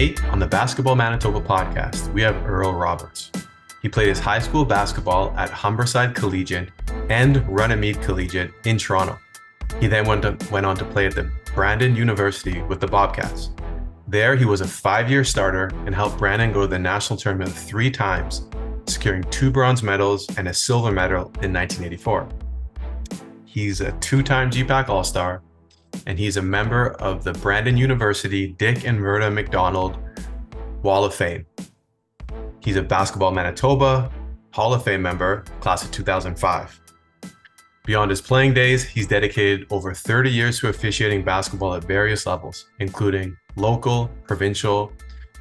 Today on the Basketball Manitoba podcast, we have Earl Roberts. He played his high school basketball at Humberside Collegiate and Runnymede Collegiate in Toronto. He then went on to play at the Brandon University with the Bobcats. There, he was a 5-year starter and helped Brandon go to the national tournament 3 times, securing 2 bronze medals and a silver medal in 1984. He's a 2-time GPAC All-Star, and he's a member of the Brandon University Dick and Verda McDonald Wall of Fame. He's a Basketball Manitoba Hall of Fame member, class of 2005. Beyond his playing days, he's dedicated over 30 years to officiating basketball at various levels, including local, provincial,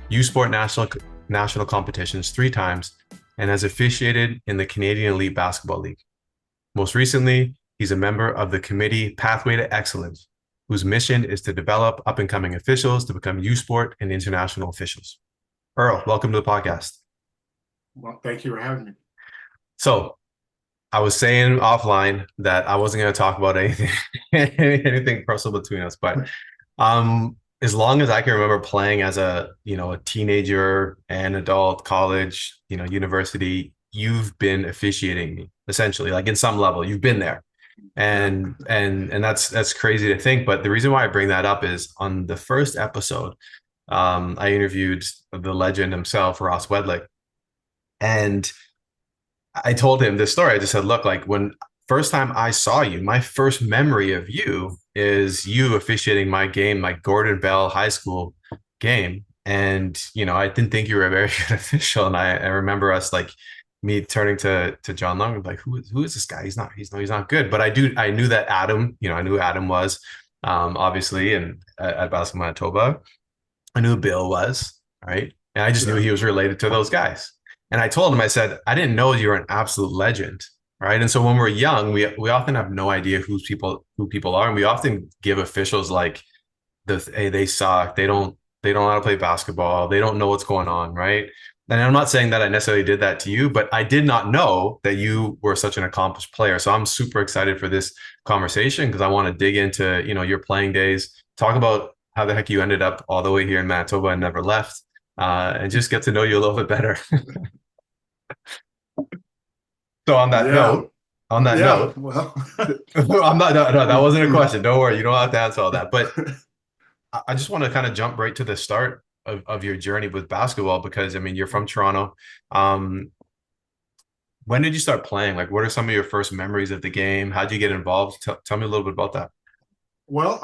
U-Sport national competitions 3 times, and has officiated in the Canadian Elite Basketball League. Most recently, he's a member of the committee Pathway to Excellence, whose mission is to develop up-and-coming officials to become U-Sport and international officials. Earl, welcome to the podcast. Well, thank you for having me. So, I was saying offline that I wasn't going to talk about anything personal between us, but as long as I can remember playing as a teenager and adult, college, university, you've been officiating me essentially, like in some level, you've been there. And that's crazy to think. But the reason why I bring that up is on the first episode, I interviewed the legend himself, Ross Wedlick, and I told him this story. I just said, look, like when first time I saw you, my first memory of you is you officiating my game, my Gordon Bell High School game. And, I didn't think you were a very good official. And I remember us me turning to John Long, like, who is this guy? He's not good. But I knew that Adam, I knew Adam was obviously at Basketball Manitoba. I knew Bill was, right? And I just knew he was related to those guys. And I told him, I said, I didn't know you were an absolute legend, right? And so when we're young, we often have no idea who people are, and we often give officials like hey, they suck, they don't know how to play basketball, they don't know what's going on, right? And I'm not saying that I necessarily did that to you, but I did not know that you were such an accomplished player. So I'm super excited for this conversation because I want to dig into, your playing days, talk about how the heck you ended up all the way here in Manitoba and never left, and just get to know you a little bit better. So on that note, well, I'm not, no, that wasn't a question. Don't worry. You don't have to answer all that. But I just want to kind of jump right to the start of your journey with basketball, because you're from Toronto. When did you start playing? Like, what are some of your first memories of the game? How'd you get involved? Tell me a little bit about that. Well,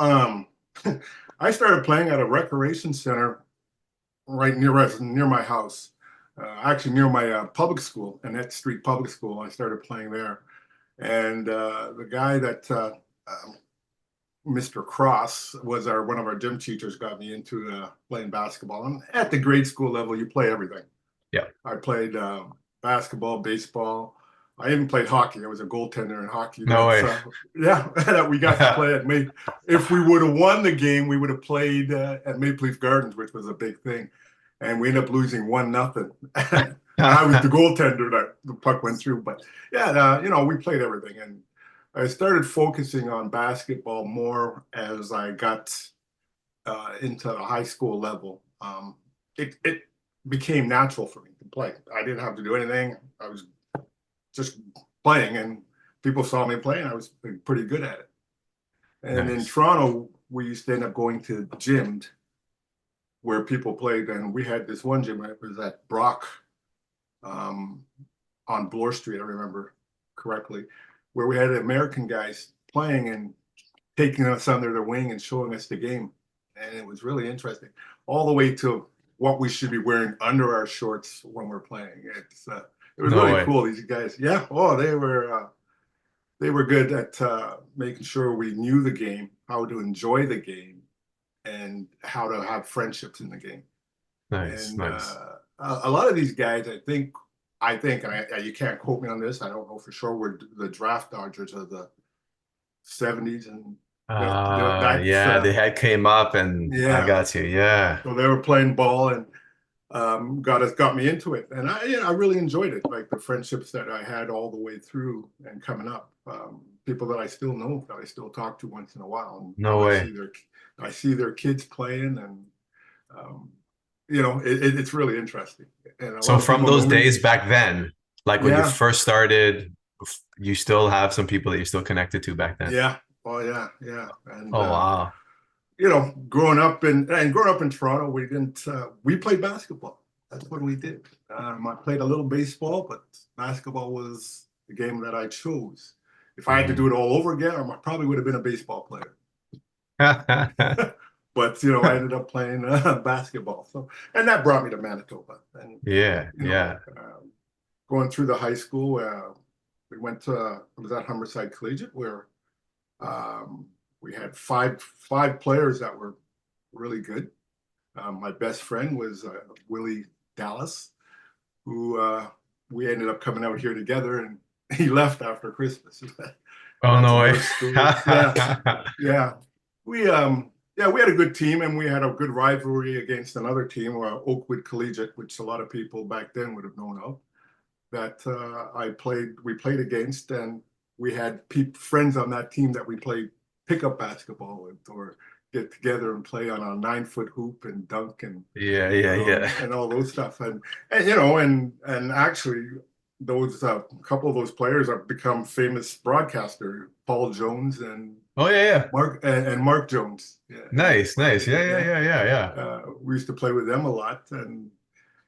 I started playing at a recreation center right near my house, actually near my public school, Annette Street Public School. I started playing there, and the guy that Mr. Cross was one of our gym teachers, got me into playing basketball. And at the grade school level, you play everything. Yeah, I played basketball, baseball. I even played hockey. I was a goaltender in hockey. No way. Yeah, we got to play at if we would have won the game, we would have played at Maple Leaf Gardens, which was a big thing. And we ended up losing 1-0. I was the goaltender that the puck went through. But yeah, we played everything. And I started focusing on basketball more as I got into the high school level. It became natural for me to play. I didn't have to do anything. I was just playing, and people saw me playing. I was pretty good at it. And Nice. in Toronto, we used to end up going to gyms where people played. And we had this one gym, it was at Brock on Bloor Street, I remember correctly, where we had American guys playing and taking us under their wing and showing us the game. And it was really interesting, all the way to what we should be wearing under our shorts when we're playing. It was really cool. These guys, yeah. Oh, they were good at making sure we knew the game, how to enjoy the game, and how to have friendships in the game. Nice. A lot of these guys, I think, and you can't quote me on this, I don't know for sure, were the draft dodgers of the 70s. And the head came up, and I got you. Yeah. So they were playing ball, and got me into it, and I really enjoyed it. Like the friendships that I had all the way through and coming up, people that I still know, that I still talk to once in a while. And No way. I see their kids playing, and it's really interesting. And a So lot of from people those know me. days back then, like when you Yeah, first started, you still have some people that you're still connected to back then. yeah. Oh yeah, yeah. And Oh wow. growing up in Toronto, we played basketball. That's what we did. I played a little baseball, but basketball was the game that I chose. If I had to do Mhm. it all over again, I probably would have been a baseball player. But I ended up playing basketball. So, and that brought me to Manitoba. And Yeah, you know, yeah. going through the high school, we went to I was at Humberside Collegiate, where um, we had five players that were really good. My best friend was Willie Dallas, who we ended up coming out here together, and he left after Christmas. Oh That's no way. another story. Yeah, yeah. We had a good team, and we had a good rivalry against another team, Oakwood Collegiate, which a lot of people back then would have known of. That we played against, and we had friends on that team that we played pickup basketball with, or get together and play on a 9 foot hoop and dunk Yeah, yeah, yeah. and all those stuff. And actually, those couple of those players have become famous broadcaster, Paul Jones and Oh yeah, yeah. Mark Jones. Yeah, Nice, nice. Yeah, yeah, yeah. yeah, yeah, yeah. We used to play with them a lot, and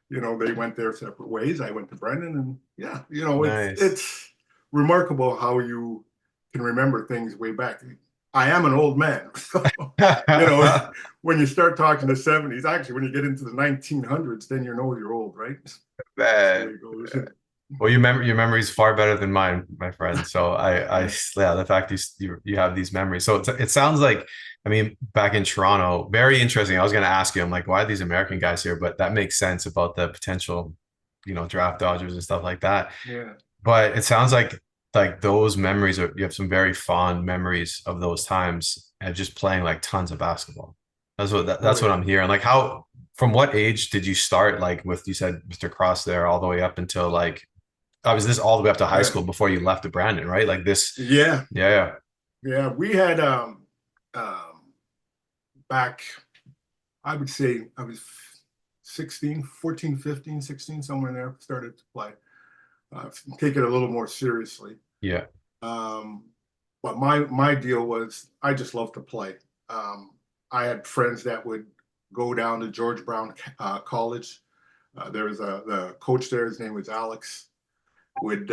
they went their separate ways. I went to Brendan, and yeah, Nice. it's remarkable how you can remember things way back. I am an old man, so you know when you start talking the '70s. Actually, when you get into the 1900s, then you're old, right? That's the way Man. it goes. Well, your memory is far better than mine, my friend. So Yeah, yeah, the fact you have these memories. So it sounds like, I mean, back in Toronto, very interesting. I was going to ask you, I'm like, why are these American guys here? But that makes sense about the potential, draft dodgers and stuff like that. yeah, But it sounds like those memories you have some very fond memories of those times and just playing like tons of basketball. oh That's what yeah. I'm hearing. Like from what age did you start like with you said Mr. Cross there all the way up until like was this all the way up to high Uh, school before you left to Brandon, right? Like this, yeah, yeah, yeah. We had back. I would say I was 16, 14, 15, 16, somewhere in there. Started to play. Take it a little more seriously. yeah, Um, but my deal was I just love to play. Um, I had friends that would go down to George Brown College. There was the coach there. His name was Alex. Would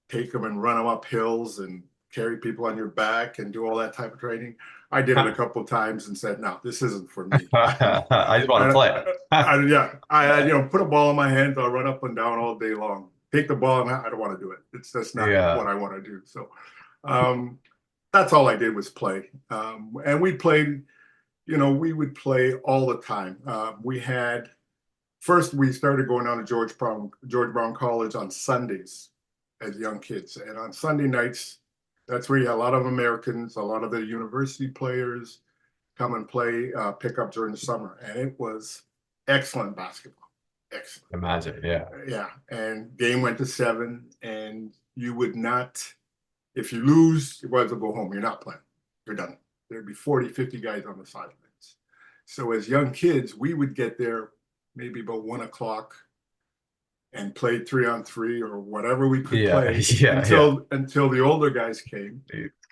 take them and run them up hills and carry people on your back and do all that type of training. I did it a yeah. couple of times and said, "No, this isn't for me." I just want to I, play. yeah, put a ball in my hands. I'll run up and down all day long. Take the ball, and I don't want to do it. It's just not Yeah, what I want to do. So, um, that's all I did was play. And we played. We would play all the time. We started going down to George Brown College on Sundays as young kids, and on Sunday nights, that's where you had a lot of Americans, a lot of the university players come and play pickup during the summer, and it was excellent basketball. Excellent. imagine. Yeah, Yeah, and game went to 7, and you would not, if you lose, you might as well go home. You're not playing. You're done. There'd be 40, 50 guys on the sidelines. So as young kids, we would get there maybe about 1 o'clock and play 3-on-3 or whatever we could yeah, play yeah, yeah. until the older guys came,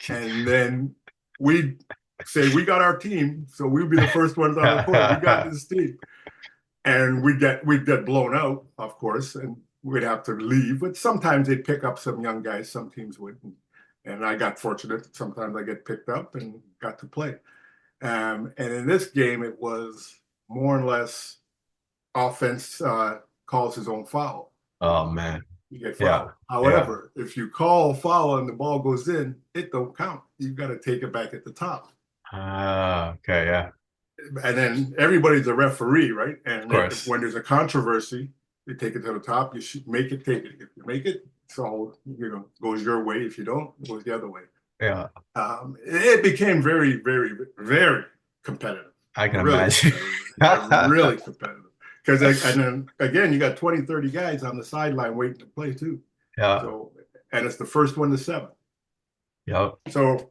and then we'd say we got our team, so we'd be the first ones on the court. We got this team, and we'd get blown out, of course, and we'd have to leave. But sometimes they'd pick up some young guys. Some teams would, and I got fortunate. Sometimes I get picked up and got to play. And in this game, it was more or less offense calls his own foul. Oh man, You get yeah, fouled. yeah. However, if you call foul and the ball goes in, it don't count. You got to take it back at the top. Okay, yeah, And then everybody's a referee, right? of And course. when there's a controversy, they take it to the top. You should make it, take it. If you make it, so goes your way. If you don't, it goes the other way. Yeah, It became very, very, very competitive. I can Really imagine. competitive. Really competitive. Because and then again, you got 20, 30 guys on the sideline waiting to play too. Yeah, So, and it's the first one to 7. yeah, So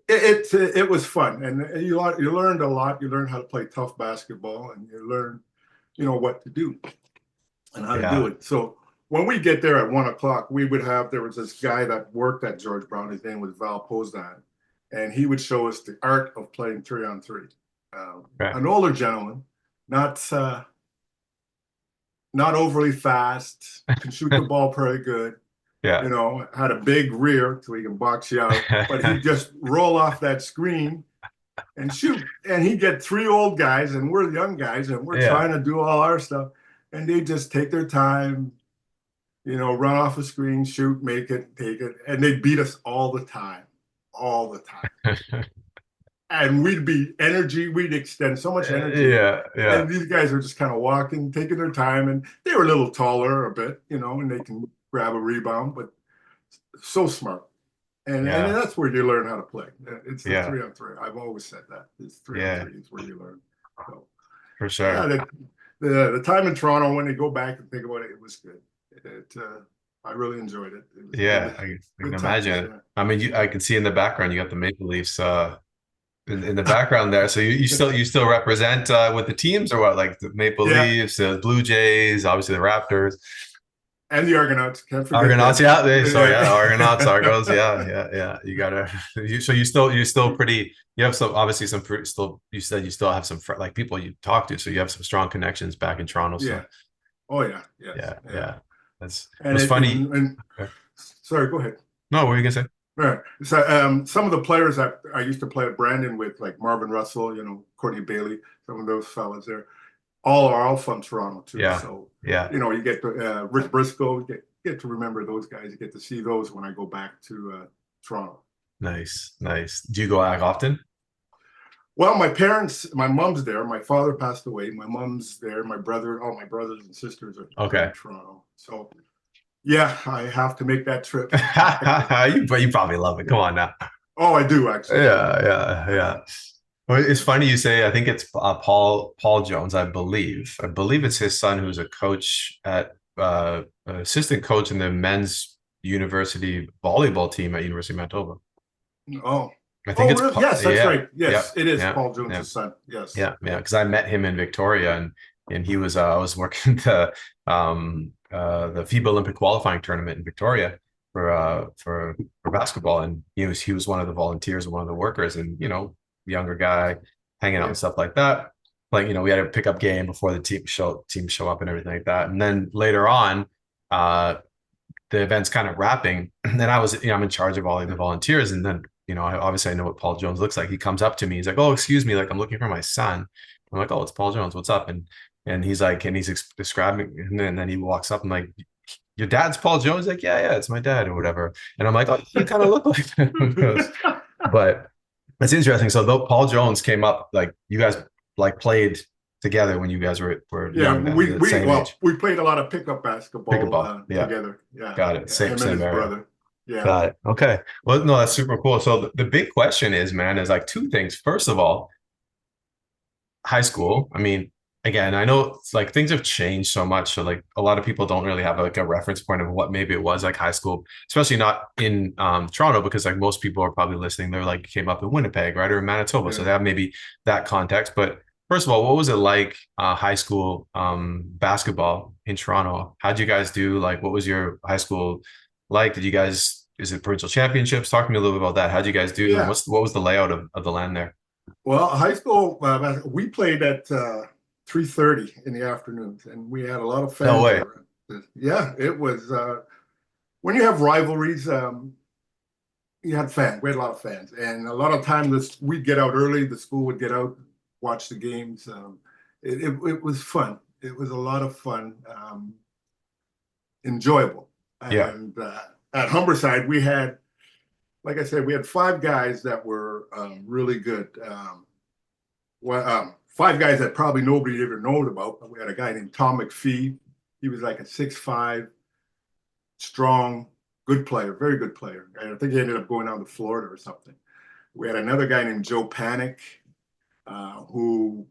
it was fun, and you learned a lot. You learned how to play tough basketball, and you learn what to do and how to do Yeah. it. So when we get there at 1 o'clock, there was this guy that worked at George Brown. His name was Val Poznan, and he would show us the art of playing 3-on-3. Okay. An older gentleman, not not overly fast, can shoot the ball pretty good, Yeah. had a big rear so he can box you out, but he'd just roll off that screen and shoot. And he'd get three old guys, and we're young guys, and we're Yeah. trying to do all our stuff. And they just take their time, run off a screen, shoot, make it, take it. And they beat us all the time, all the time. And we'd extend so much energy. Yeah. Yeah. And these guys are just kind of walking, taking their time. And they were a little taller a bit, and they can grab a rebound, but so smart. And Yeah. that's where you learn how to play. It's the Yeah. 3-on-3. I've always said that. It's three on Yeah. three is where you learn. So For yeah, sure. the time in Toronto, when you go back and think about it, it was good. I really enjoyed it. It was Yeah. good, I can good times. imagine. Yeah. I mean, I can see in the background you got the Maple Leafs in the background there. So you still represent with the teams or what? Like the Maple Yeah. Leafs, the Blue Jays, obviously the Raptors. And the Argonauts, can't forget Argonauts, them. yeah. Yeah, Argonauts, Argos, yeah, yeah, yeah. You gotta. So you still pretty. You have some obviously some still. You said you still have some like people you talk to, so you have some strong connections back in Toronto. Yeah. So Oh yeah. Yes. yeah, Yeah. yeah. It And was it funny. and Okay. sorry, go ahead. No, what were you gonna say? Right. So some of the players that I used to play at Brandon with, like Marvin Russell, Courtney Bailey, some of those fellas there, all from Toronto too. Yeah, So yeah. you get to Rick Briscoe, get to remember those guys. You get to see those when I go back to Toronto. Nice, nice. Do you go back often? Well, my mom's there. My father passed away. My mom's there. All my brothers and sisters are in Okay. Toronto. So yeah, I have to make that trip. You probably love it. Come on now. Oh, I do actually. Yeah, yeah, yeah. Well, it's funny you say. I think it's Paul Jones. I believe it's his son who's a coach at assistant coach in the men's university volleyball team at University of Manitoba. Oh, I think oh, it's really? Yes, that's yeah, right. yeah, Yes, it is yeah, Paul yeah, Jones's son. Yes. yeah, yeah. Because I met him in Victoria, and he was I was working the FIBA Olympic qualifying tournament in Victoria for basketball, and he was one of the volunteers, one of the workers, and younger guy hanging out Yeah. and stuff like that. Like we had a pickup game before the team show up and everything like that, and then later on, the event's kind of wrapping, and then I'm in charge of all of the volunteers, and then obviously I know what Paul Jones looks like. He comes up to me, he's like, "Oh, excuse me, like I'm looking for my son." I'm like, "Oh, it's Paul Jones. What's up?" And he's like, and he's describing, and then he walks up and like, "Your dad's Paul Jones?" Like, "Yeah, yeah, it's my dad or whatever." And I'm like, "Oh, you kind of look like him." But it's interesting. So though Paul Jones came up, like you guys like played together when you guys were Yeah, young, then the same age. we played a lot of pickup basketball Pickleball. Yeah, together. Yeah, got it. yeah, Same him and same his area. brother. Yeah, Got it. Okay. Well, no, that's super cool. So the big question is, man, is like two things. First of all, high school. I mean, again, I know it's like things have changed so much. So like a lot of people don't really have like a reference point of what maybe it was like high school, especially not in Toronto, because like most people are probably listening. They're like came up in Winnipeg, right, or in Manitoba. So yeah, they have maybe that context. But first of all, what was it like high school basketball in Toronto? How'd you guys do? Like, what was your high school like? Did you guys, is it provincial championships? Talk to me a little bit about that. How'd you guys do? And yeah. what was the layout of the land there? Well, high school we played at 3:30 in the afternoons, and we had a lot of No fans way. there. Yeah, it was when you have rivalries. You had fans. We had a lot of fans, and a lot of time we'd get out early. The school would get out, watch the games. It was fun. It was a lot of fun, enjoyable. Yeah. And at Humberside, like I said, we had five guys that were really good. Five guys that probably nobody ever known about. But we had a guy named Tom McPhee. He was like a 6'5", strong, good player, very good player. And I think he ended up going down to Florida or something. We had another guy named Joe Panic, who,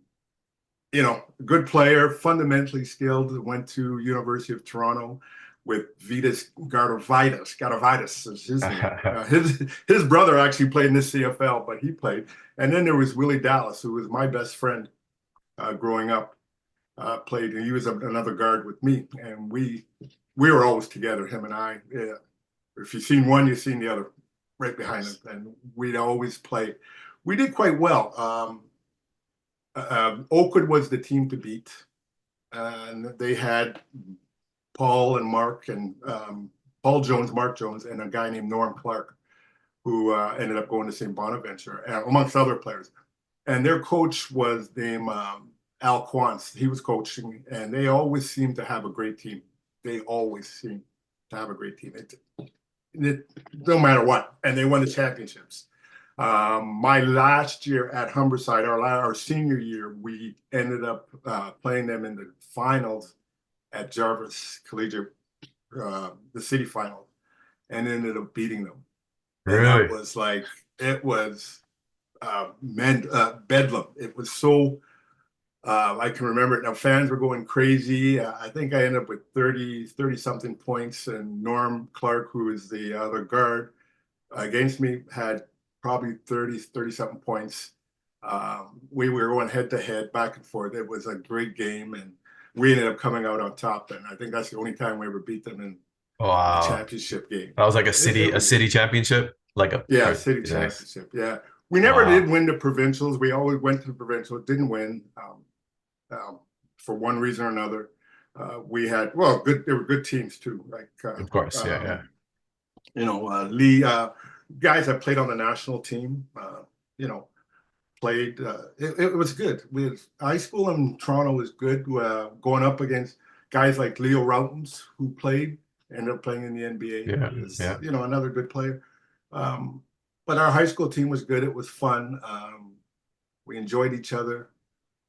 good player, fundamentally skilled, went to University of Toronto with Vitas Gardavitas is his name. His brother actually played in the CFL, but he played. And then there was Willie Dallas, who was my best friend growing up. played, and he was another guard with me, and we were always together, him and I. Yeah. If you've seen one, you've seen the other right behind him, and we'd always play. We did quite well. Oakwood was the team to beat, and they had Paul and Mark and Paul Jones, Mark Jones, and a guy named Norm Clark, who ended up going to St. Bonaventure, amongst other players. And their coach was named Al Quantz. He was coaching, and they always seemed to have a great team. They always seemed to have a great team. No matter what, and they won the championships. My last year at Humberside, our senior year, we ended up playing them in the finals at Jarvis Collegiate, the city final, and ended up beating them. And that Really? was like, it was bedlam. It was so, I can remember it now. Fans were going crazy. I think I ended up with 30 something points, and Norm Clark, who is the other guard against me, had probably 30 something points. We were going head to head, back and forth. It was a great game, and we ended up coming out on top. And I think that's the only time we ever beat them in a Wow. championship game. That was like It a was, city championship, like a yeah, or city nice. championship. Yeah, we never did Wow. win the provincials. We always went to the provincial, didn't win, for one reason or another. We had, well, good. There were good teams too, like Of course. Yeah, yeah. Lee, guys that played on the national team. You know, played. It was good. High school in Toronto was good. Going up against guys like Leo Routens, who ended up playing in the NBA, Yeah, is yeah. another good player. Um, but our high school team was good. It was fun. We enjoyed each other.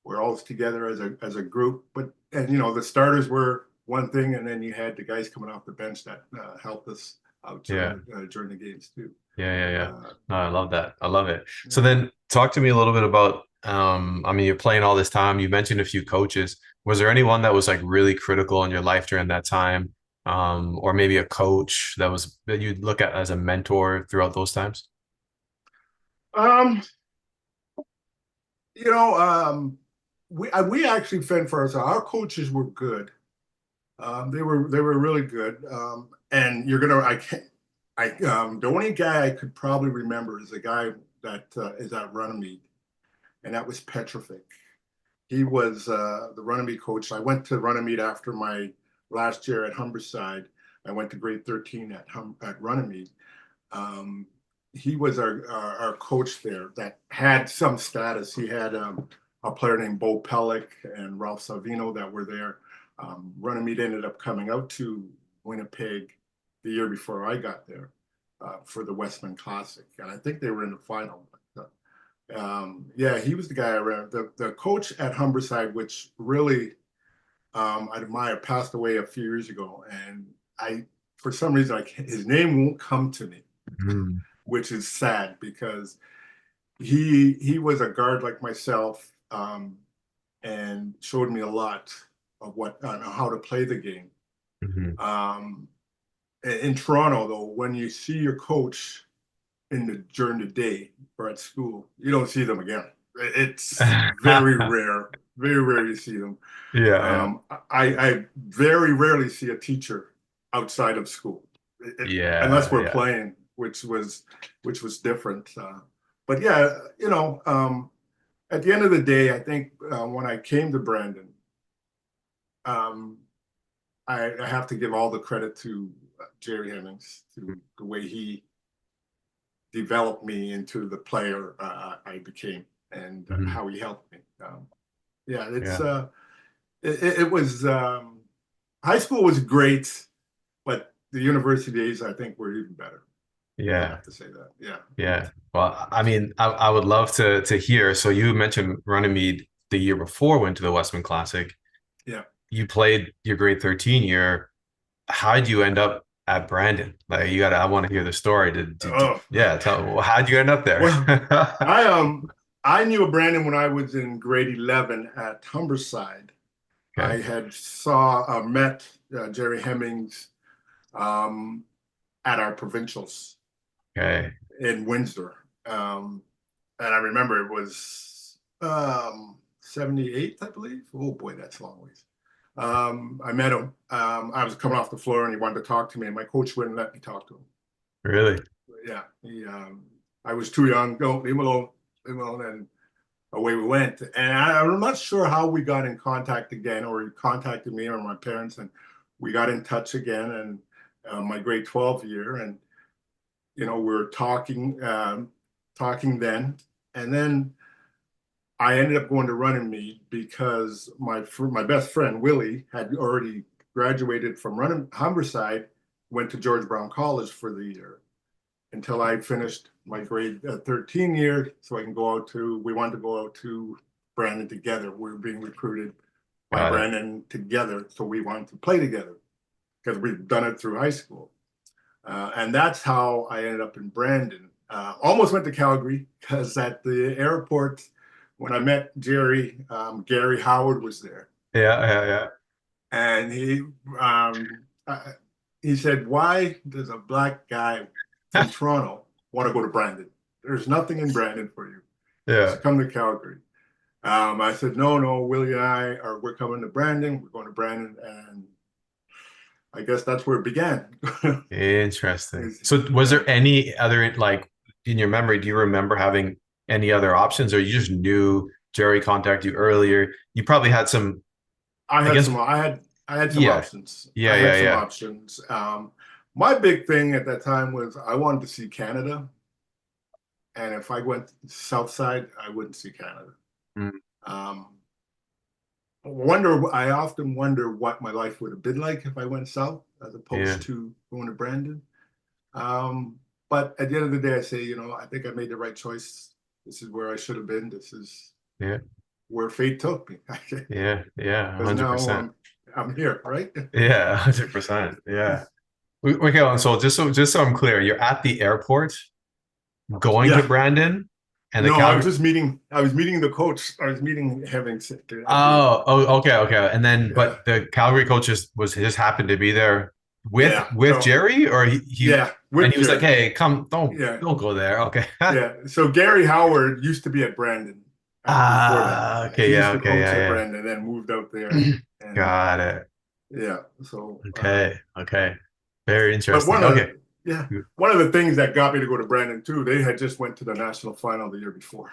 We're all together as a group. But the starters were one thing, and then you had the guys coming off the bench that helped us out Yeah. during the games too. Yeah, yeah, yeah. Uh, No, I love that. I love it. So yeah. then talk to me a little bit about I mean, you're playing all this time. You mentioned a few coaches. Was there anyone that was like really critical in your life during that time? Or maybe a coach that you'd look at as a mentor throughout those times? Um, you know, we actually fend for ourselves. Our coaches were good. They were really good. And I can't. The only guy I could probably remember is the guy that is at Runnymede, and that was Petrovic. He was the Runnymede coach. I went to Runnymede after my last year at Humberside. I went to grade 13 at Runnymede. Um, he was our coach there that had some status. He had a player named Bo Pellick and Ralph Savino that were there. Runnymede ended up coming out to Winnipeg the year before I got there for the Westman Classic, and I think they were in the final. Yeah, he was the guy around. The coach at Humberside, which really I admire, passed away a few years ago, and for some reason, his name won't come to me, Mm, which is sad because he was a guard like myself, and showed me a lot of how to play the game. mhm. Um, in Toronto, though, when you see your coach during the day or at school, you don't see them again. It's very rare you see them. Yeah, I very rarely see a teacher outside of school, unless yeah, we're yeah, playing, which was different. But yeah, at the end of the day, I think when I came to Brandon, um, I have to give all the credit to Jerry Hemmings, to the way he developed me into the player I became, and yeah. Mhm. how he helped me. Yeah, it's Yeah, it was high school was great, but the university days I think were even better. I yeah, have to say that. Yeah, yeah. Well, I mean, I would love to hear. So you mentioned Runnymede the year before went to the Westman Classic. yeah. You played your grade 13 year. How did you end up at Brandon? Like I want to hear the story. Oh, Yeah, well, how'd you end up there? well, I I knew Brandon when I was in grade 11 at Humberside. I Okay. had met Jerry Hemmings um, at our provincials Okay. in Windsor. And I remember it was 78th, I believe. Oh boy, that's a long ways. I met him. I was coming off the floor and he wanted to talk to me, and my coach wouldn't let me talk to him. Really? Yeah, I was too young. Don't leave him alone, leave him alone, and away we went. And I'm not sure how we got in contact again, or he contacted me or my parents, and we got in touch again. And my grade 12 year, and we were talking then, and then I ended up going to Runnymede because my best friend Willie had already graduated from Humberside, went to George Brown College for the year until I finished my grade 13 year, so I can go out to. We wanted to go out to Brandon together. We were being recruited by Got it. Brandon together, so we wanted to play together because we've done it through high school, and that's how I ended up in Brandon. Almost went to Calgary because at the airport when I met Jerry, Gary Howard was there, Yeah, yeah, yeah. and he said, "Why does a black guy from Toronto want to go to Brandon? There's nothing in Brandon for you. Yeah. So come to Calgary." I said, "No, no, Willie and we're coming to Brandon. We're going to Brandon," and I guess that's where it began. Interesting. So was Yeah. there any other, like, in your memory, do you remember having any other options, or you just knew Jerry contacted you earlier? You probably had some, I I had guess, some. I had some yeah. options. Yeah, I had yeah, some yeah. options. My big thing at that time was I wanted to see Canada, and if I went south side, I wouldn't see Canada. Mm, Um, I often wonder what my life would have been like if I went south as yeah. opposed to going to Brandon. Um, but at the end of the day, I say, I think I made the right choice. This is where I should have been. This is Yeah. where fate took me. Yeah. Yeah. Because now 100%. I'm here, right? Yeah. 100%. Yeah. Okay. So just so I'm clear, you're at the airport going to Yeah. Brandon and the No, Calgary. I was meeting the coach. I was meeting Hemmings at the Oh, airport. oh, okay, okay. And then, Yeah. but the Calgary coach just happened to be there with Yeah. with No. Jerry, or he Yeah. and With he was like, Jerry. "Hey, come, don't Yeah. don't go there." Okay. Yeah. So Gary Howard used to be at Brandon before that. Ah, okay, He yeah, used to okay, coach at yeah, Brandon and moved out there. yeah. And Got it. yeah. So, Okay, okay. Very but interesting. Okay. one of the things that got me to go to Brandon too, they had just went to the national final the year before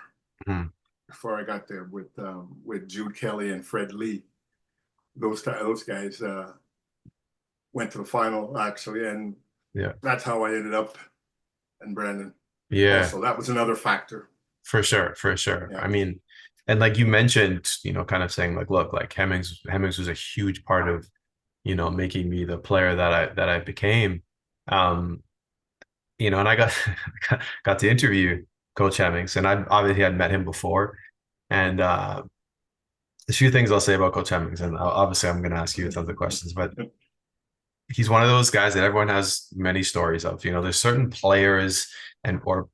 I got there with Jude Kelly and Fred Lee. Those guys went to the final actually, and Yeah, that's how I ended up in Brandon. yeah, Also, that was another factor. for sure, for sure. Yeah, I mean, and like you mentioned, kind of saying like, look, like Hemmings was a huge part of, making me the player that I became. Um, and I got got to interview Coach Hemmings, and I obviously had met him before. And a few things I'll say about Coach Hemmings, and obviously I'm going to ask you tons of questions, but he's one of those guys that everyone has many stories of. There's certain players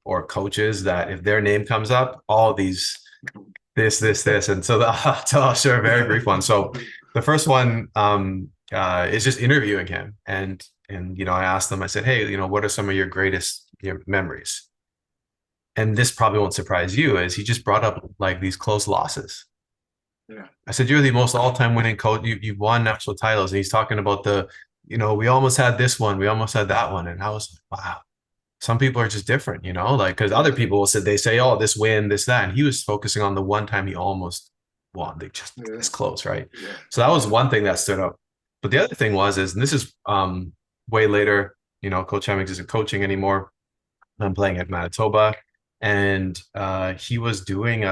or coaches that if their name comes up, all these this, and so I'll share a very brief one. So the first one is just interviewing him, and I asked him. I said, "Hey, what are some of your greatest memories?" And this probably won't surprise you, is he just brought up like these close losses. yeah, I said, "You're the most all-time winning coach. You've won national titles." And he's talking about we almost had this one, we almost had that one. And I was like, wow, some people are just different, like, because other yeah, people they say, oh, this win, this, that. And he was focusing on the one time he almost won. They just yeah, this close, right? yeah, So that was one thing that stood up. But the other thing and this is way later, Coach Hemmings isn't coaching anymore. I'm playing at Manitoba. And he was doing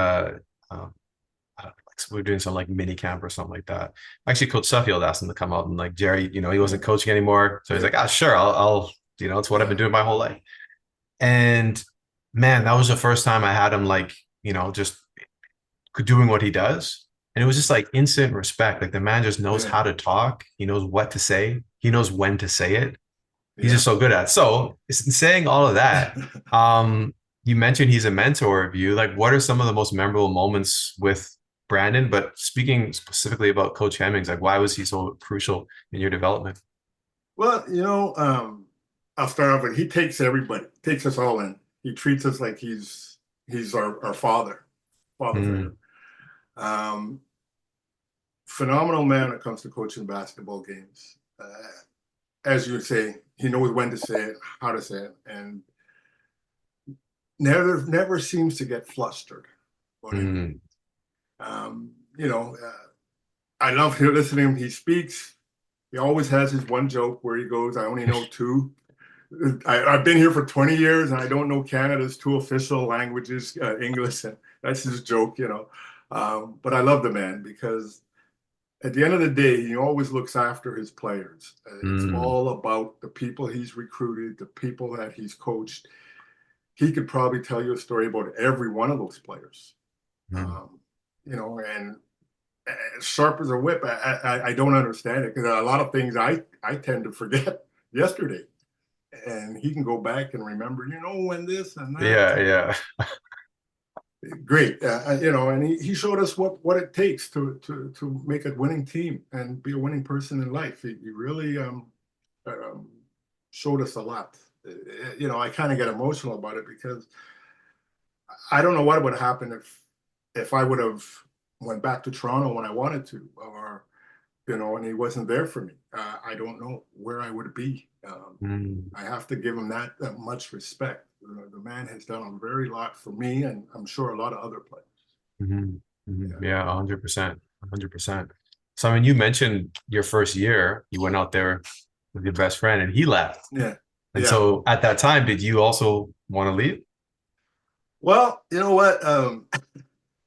we were doing some like mini camp or something like that. Actually, Coach Suffield asked him to come out, and like Jerry, he wasn't coaching anymore, so he's yeah, like, sure, I'll it's what I've been yeah, doing my whole life. And man, that was the first time I had him like, just doing what he does, and it was just like instant respect. Like the man just knows yeah, how to talk. He knows what to say. He knows when to say it. He's yeah. just so good at it. So saying all of that, you mentioned he's a mentor of you. Like, what are some of the most memorable moments with Brandon? But speaking specifically about Coach Hemmings, like, why was he so crucial in your development? Well, I'll start off with he takes everybody, takes us all in. He treats us like he's our father Mm, figure. Um, Phenomenal man when it comes to coaching basketball games. As you say, he knows when to say it, how to say it, and never seems to get flustered about anything. Mm. You know, I love listening to him. He speaks. He always has his one joke where he goes, "I only know two." I've been here for 20 years and I don't know Canada's two official languages, English, and that's his joke, you know. But I love the man because at the end of the day, he always looks after his players. It's Mm. all about the people he's recruited, the people that he's coached. He could probably tell you a story about every one of those players. Mm. Um, you know, and sharp as a whip. I don't understand it because a lot of things I tend to forget yesterday, and he can go back and remember, you know, when this and that. Yeah, yeah. Great, you know, and he showed us what it takes to make a winning team and be a winning person in life. He really um, showed us a lot. You know, I kind of get emotional about it because I don't know what would happen if I would have went back to Toronto when I wanted to, or you know, and he wasn't there for me. I don't know where I would be. Mm. I have to give him that much respect. The man has done a very lot for me, and I'm sure a lot of other players. Mhm. Mhm. Yeah, Yeah, 100%. 100%. So, I mean, you mentioned your first year, you went out there with your best friend and he left. yeah, And yeah. so at that time, did you also want to leave? Well, you know what?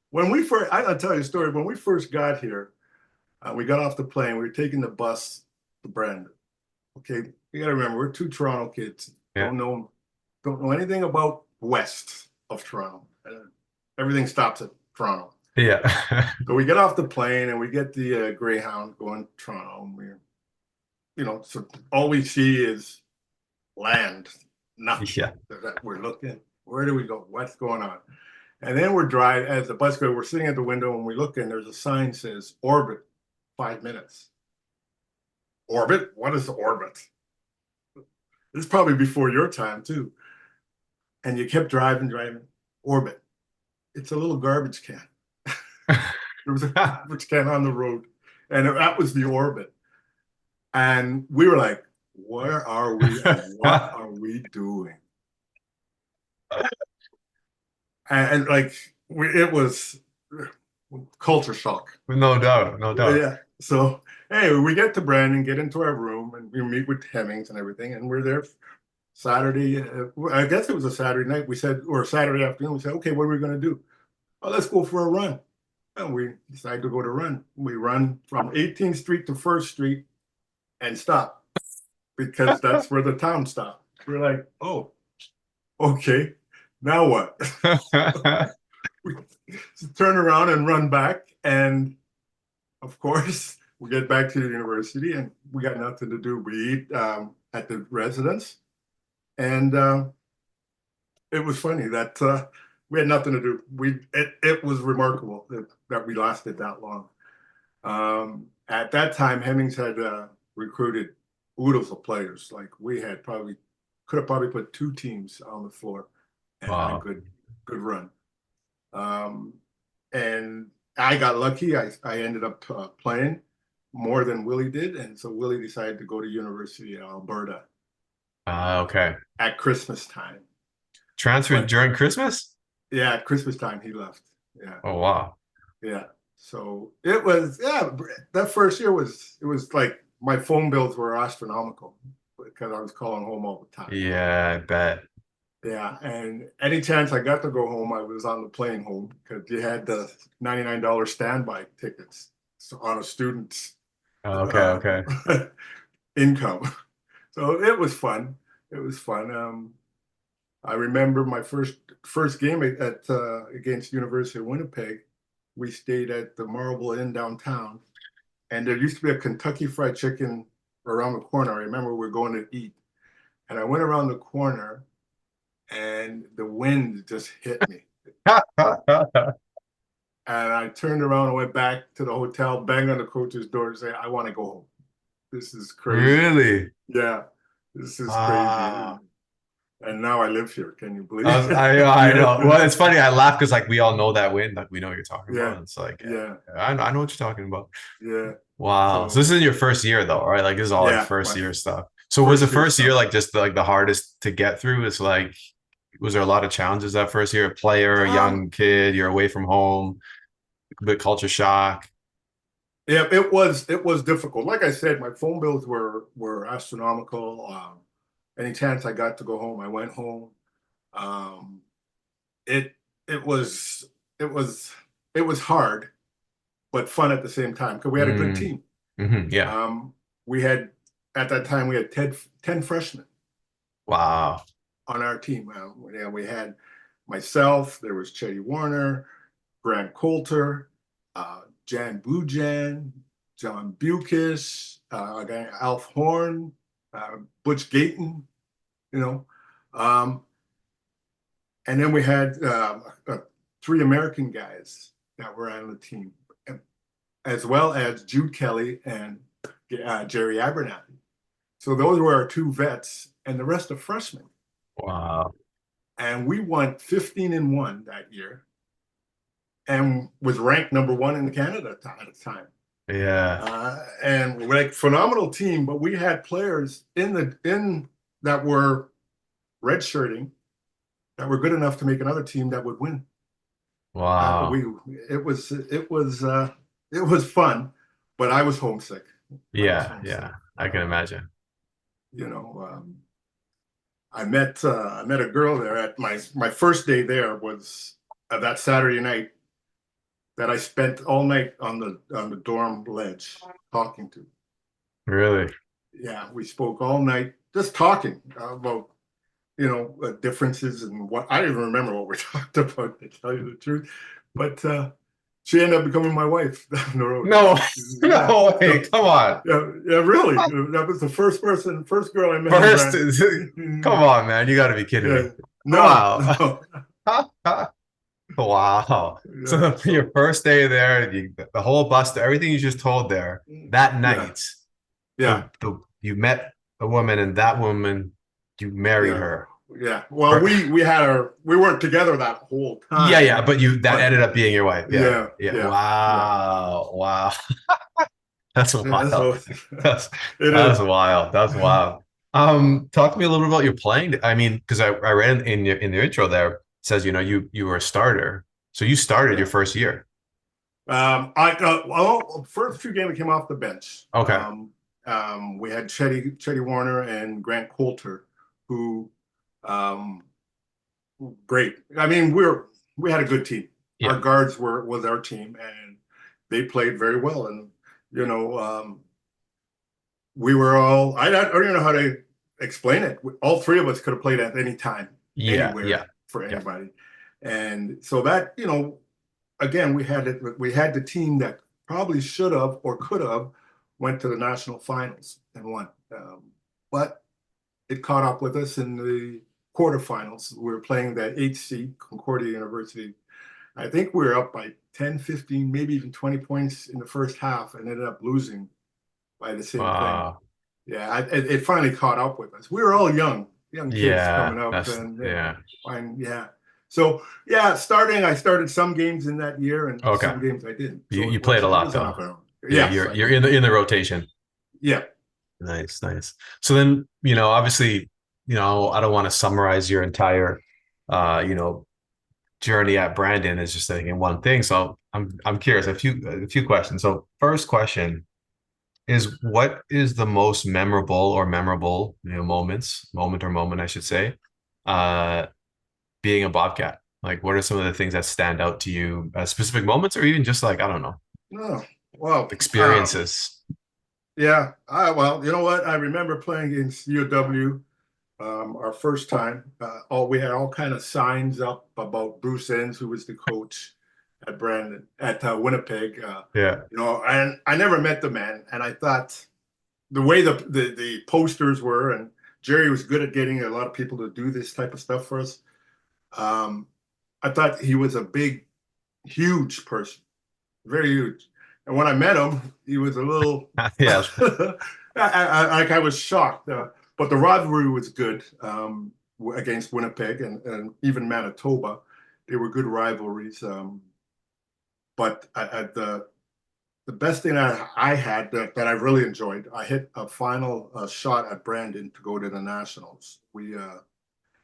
When we first, I'll tell you a story. When we first got here, we got off the plane. We were taking the bus to Brandon. Okay, you got to remember, we're two Toronto kids. Yeah. Don't know anything about west of Toronto. Everything stops at Toronto. Yeah. So we get off the plane and we get the Greyhound going to Toronto. And you know, so all we see is land, nothing. Yeah. We're looking, where do we go? What's going on? And then we're driving, as the bus goes, we're sitting at the window and we look and there's a sign that says orbit, 5 minutes. Orbit? What is the orbit? This is probably before your time too. And you kept driving, orbit. It's a little garbage can. There was a garbage can on the road, and that was the orbit. And we were like, where are we and what are we doing? And like, it was culture shock. No doubt. No doubt. Yeah. So, hey, we get to Brandon, get into our room, and we meet with Hemmings and everything. And we're there Saturday. I guess it was a Saturday night. We said, or Saturday afternoon, we said, okay, what are we going to do? Oh, let's go for a run. And we decided to go to run. We run from 18th Street to 1st Street and stop because that's where the town stopped. We're like, oh, okay, now what? We turn around and run back. And of course, we get back to the university and we got nothing to do. We eat at the residence. And it was funny that we had nothing to do. It was remarkable that we lasted that long. At that time, Hemmings had recruited oodles of players. Like we had probably could have probably put two teams on the floor and had a Wow. good run. Um, and I got lucky. I ended up playing more than Willie did, and so Willie decided to go to University of Alberta Okay. at Christmas time. Transferred But during Christmas? yeah, at Christmas time he left. Yeah, Oh, wow. yeah. So it was that first year it was like my phone bills were astronomical because I was calling home all the time. Yeah, I bet. Yeah, and any chance I got to go home, I was on the plane home because you had the $99 standby tickets on a student's Okay, uh, okay. income. So it was fun. It was fun. I remember my first game at against University of Winnipeg. We stayed at the Marble Inn downtown, and there used to be a Kentucky Fried Chicken around the corner. I remember we were going to eat, and I went around the corner, and the wind just hit me. And I turned around and went back to the hotel, banged on the coach's door, and say, "I want to go home. This is crazy. Really? Yeah, this is crazy." Ah, and now I live here. Can you believe I was, I it? know. Well, it's funny. I laugh because like we all know that win, like we know what you're talking Yeah, about. It's like, yeah, I know what you're talking about. yeah. Wow. So So this is your first year though, right? Like this is all like yeah, first my year stuff. So was the first year first year stuff. like just like the hardest to get through? It's like, was there a lot of challenges that first year? A player, a Um, young kid, you're away from home, a bit culture shock. yeah, it was difficult. Like I said, my phone bills were astronomical. Any chance I got to go home, I went home. Um, it it was it was it was hard, but fun at the same time because we had a good Mm, team. yeah. Um, we had at that time we had 10 freshmen Wow. on our team. Yeah, we had myself, there was Chetty Warner, Grant Coulter, Jan Bujan, John Bukis, Alf Horn, Butch Gayton, you know. Um, and then we had three American guys that were on the team, as well as Jude Kelly and Jerry Abernathy. So those were our two vets, and the rest are freshmen. Wow. And we won 15-1 that year, and was ranked number one in Canada at the time. Yeah. And like phenomenal team, but we had players in that were redshirting that were good enough to make another team that would win. Wow. We it was fun, but I was homesick. I was Yeah. homesick. Yeah. I can imagine. You know, I met a girl there at my first day there was that Saturday night that I spent all night on the dorm ledge talking to. Really? Yeah, we spoke all night just talking about differences and what I don't even remember what we talked about to tell you the truth, but she ended up becoming my wife down the road. No, Yeah, no way. so Come on. yeah, yeah, really, that was the first girl I met in First, Brandon. come on, man. You got to be kidding me. Yeah, no, Wow. no, Wow. yeah, So your so first day there, the whole bus, everything you just told there, that yeah, night, yeah, you met a woman and that woman, you married yeah, her. yeah. Well, Or- we weren't together that whole yeah, yeah, time, but that but ended up being your wife. Yeah, yeah, yeah. yeah, yeah, Wow. Wow. That's yeah. wild. So That's it that's is. wild. That's wild. Talk to me a little bit about your playing. I mean, because I read in your intro there, it says, you were a starter. So you started your Yeah. first year. Well, first few games I came off the bench. Okay. We had Chetty Warner and Grant Coulter, who um, great. I mean, we had a good team. Our Yeah. guards was our team, and they played very well. And you know, we were all I don't even know how to explain it. All three of us could have played at any time, Yeah. anywhere Yeah. for Yeah. anybody. And so that, again, we had the team that probably should have or could have went to the national finals and won. But it caught up with us in the quarterfinals. We were playing that HC Concordia University. I think we were up by 10, 15, maybe even 20 points in the first half and ended up losing by the same thing. Wow. Yeah, it finally caught up with us. We were all young kids Yeah. coming up, That's yeah. and yeah. So yeah, I started some games in that year, and Okay. some games I didn't. You So you played a it lot was an up though. and down. Yeah, Yes, I you're did. in the rotation. Yeah, Nice, nice. So then, obviously, I don't want to summarize your entire uh, you know, journey at Brandon is just like in one thing. So I'm curious, a few questions. So first question is what is the most memorable, moment or moment, I should say, uh, being a Bobcat? Like, what are some of the things that stand out to you, specific moments, or even just like, I don't know, no, well, experiences? yeah. Well, you know what? I remember playing against UW our first time. We had all kind of signs up about Bruce Enns, who was the coach at Brandon at Winnipeg. Yeah. And I never met the man, and I thought the way the posters were, and Jerry was good at getting a lot of people to do this type of stuff for us. Um, I thought he was a big, huge person, very huge. And when I met him, he was a little, Yeah. I was shocked. But the rivalry was good. against Winnipeg and even Manitoba. They were good rivalries. But the best thing I had that I really enjoyed, I hit a final shot at Brandon to go to the Nationals. We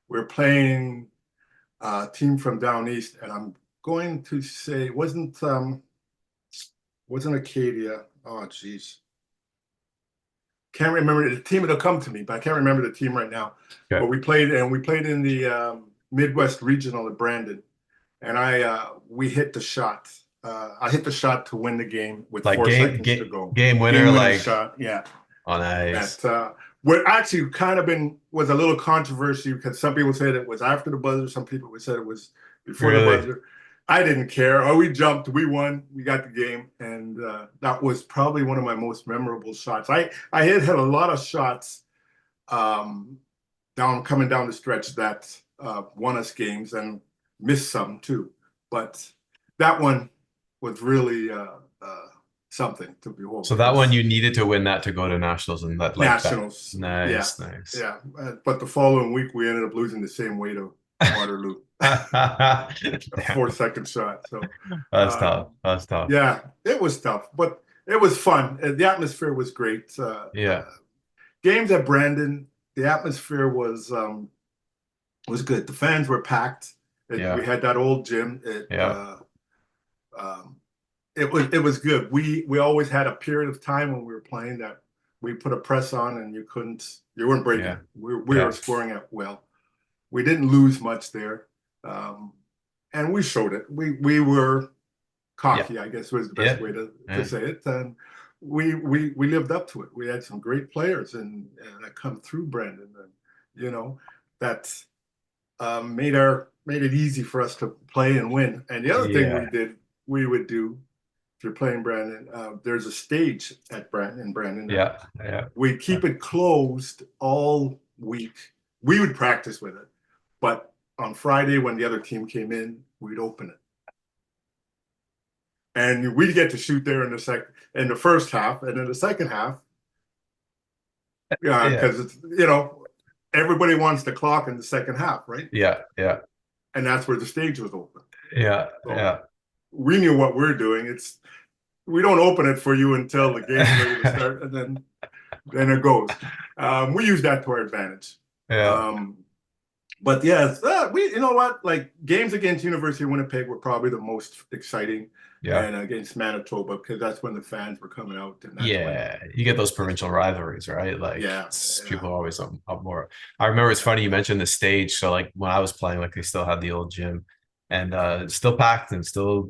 were playing a team from down east, and I'm going to say it wasn't Acadia. Oh, geez. Can't remember the team. It'll come to me, but I can't remember the team right now. Okay. But we played in the Midwest Regional at Brandon, and we hit the shot. I hit the shot to win the game with Like 4 seconds to go. game winner, Game winning like shot, yeah. oh nice. That what actually kind of was a little controversy because some people said it was after the buzzer, some people said it was before the Really? buzzer. I didn't care. Oh, we jumped, we won, we got the game, and that was probably one of my most memorable shots. I had a lot of shots coming down the stretch that won us games and missed some too, but that one was really something to behold So that one because you needed to win that to go to nationals and that like that. nationals, yeah, Nice, nice. yeah. But the following week we ended up losing the same way to Waterloo, a Damn, 4 second shot. So that's tough. um, That's tough. yeah, it was tough, but it was fun. The atmosphere was great. Yeah, Games at Brandon, the atmosphere was good. The fans were packed. yeah, We had that old gym. yeah, Um, it was good. We always had a period of time when we were playing that we put a press on and you weren't breaking yeah, it. We yeah, were scoring it well. We didn't lose much there, and we showed it. We were yeah, cocky, I guess was the best yeah, way to yeah, say it, and we lived up to it. We had some great players and that come through Brandon, and you know that made it easy for us to play and win. And the other thing yeah, we would do if you're playing Brandon, there's a stage at Brandon that yeah, yeah, we keep it closed all week. We would practice with it, but on Friday when the other team came in, we'd open it, and we'd get to shoot there in the first half, and in the second half, yeah, because it's everybody wants the clock in the second half, right? yeah, yeah, And that's where the stage was open. yeah, So yeah. we knew what we're doing. We don't open it for you until the game's ready to start, and then it goes. We use that to our advantage. Yeah, But yes, you know what? Like games against University of Winnipeg were probably the most exciting, yeah, and against Manitoba because that's when the fans were coming out, and that's when yeah. You get those that's provincial rivalries, right? Like yeah, yeah, people are always up more. I remember it's funny you mentioned the stage. So like when I was playing, like they still had the old gym, and still packed and still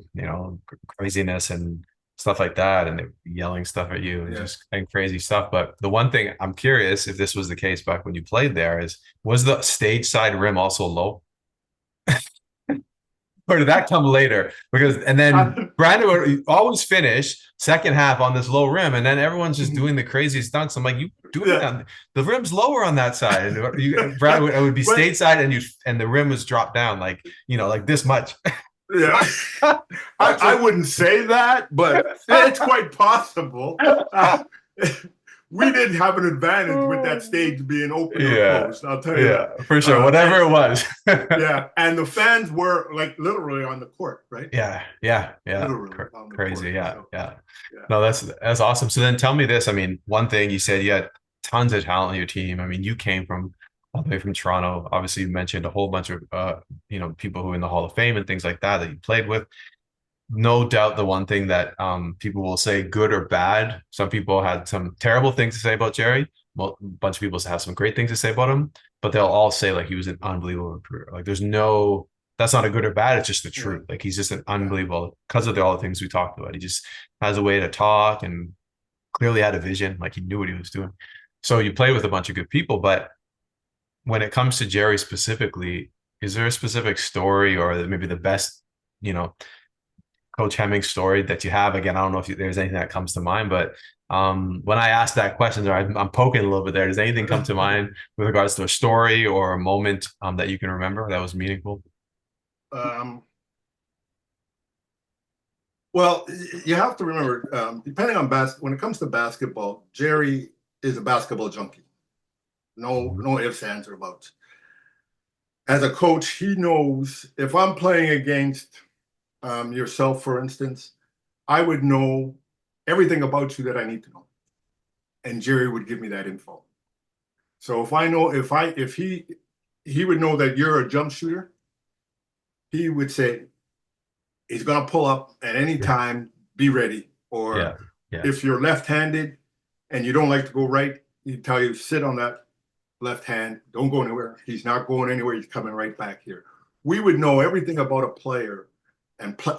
craziness and stuff like that, and they were yelling stuff at you and yeah. just and crazy stuff. But the one thing I'm curious if this was the case back when you played there is was the stage side rim also low? Or did that come later? Because and then Brandon would always finish second half on this low rim, and then everyone's just doing the craziest dunks. I'm like, you doing it Yeah. on the rim's lower on that side, and Brandon would be But stateside, and the rim was dropped down like like this much. yeah, I wouldn't say that, but it's quite possible. We did have an advantage with that stage being open or Yeah, closed. I'll tell you yeah, that. for sure. Whatever And it was. yeah, and the fans were like literally on the court, right? Yeah, yeah, yeah. Literally on the Crazy. court. Yeah, So yeah. yeah, No, that's awesome. So then tell me this. I mean, one thing you said you had tons of talent on your team. I mean, you came from all the way from Toronto. Obviously, you mentioned a whole bunch of people who are in the Hall of Fame and things like that you played with. No doubt the one thing that people will say good or bad. Some people had some terrible things to say about Jerry. Well, a bunch of people have some great things to say about him, but they'll all say like he was an unbelievable recruiter. Like there's no that's not a good or bad. It's just the yeah, truth. Like he's just an yeah, unbelievable because of all the things we talked about. He just has a way to talk and clearly had a vision. Like he knew what he was doing. So you play with a bunch of good people, but when it comes to Jerry specifically, is there a specific story or maybe the best, you know, Coach Hemmings story that you have? Again, I don't know if there's anything that comes to mind, but when I ask that question, or I'm poking a little bit there, does anything come to mind with regards to a story or a moment that you can remember that was meaningful? um, well, you have to remember, depending on when it comes to basketball, Jerry is a basketball junkie. No, Mhm. no ifs, ands, or buts. as a coach, he knows if I'm playing against yourself, for instance, I would know everything about you that I need to know, and Jerry would give me that info. So if I know if he would know that you're a jump shooter, he would say he's going to pull up at any Yeah. time, be ready. Or Yeah. Yeah. if you're left-handed and you don't like to go right, he'd tell you sit on that left hand, don't go anywhere. He's not going anywhere. He's coming right back here. We would know everything about a player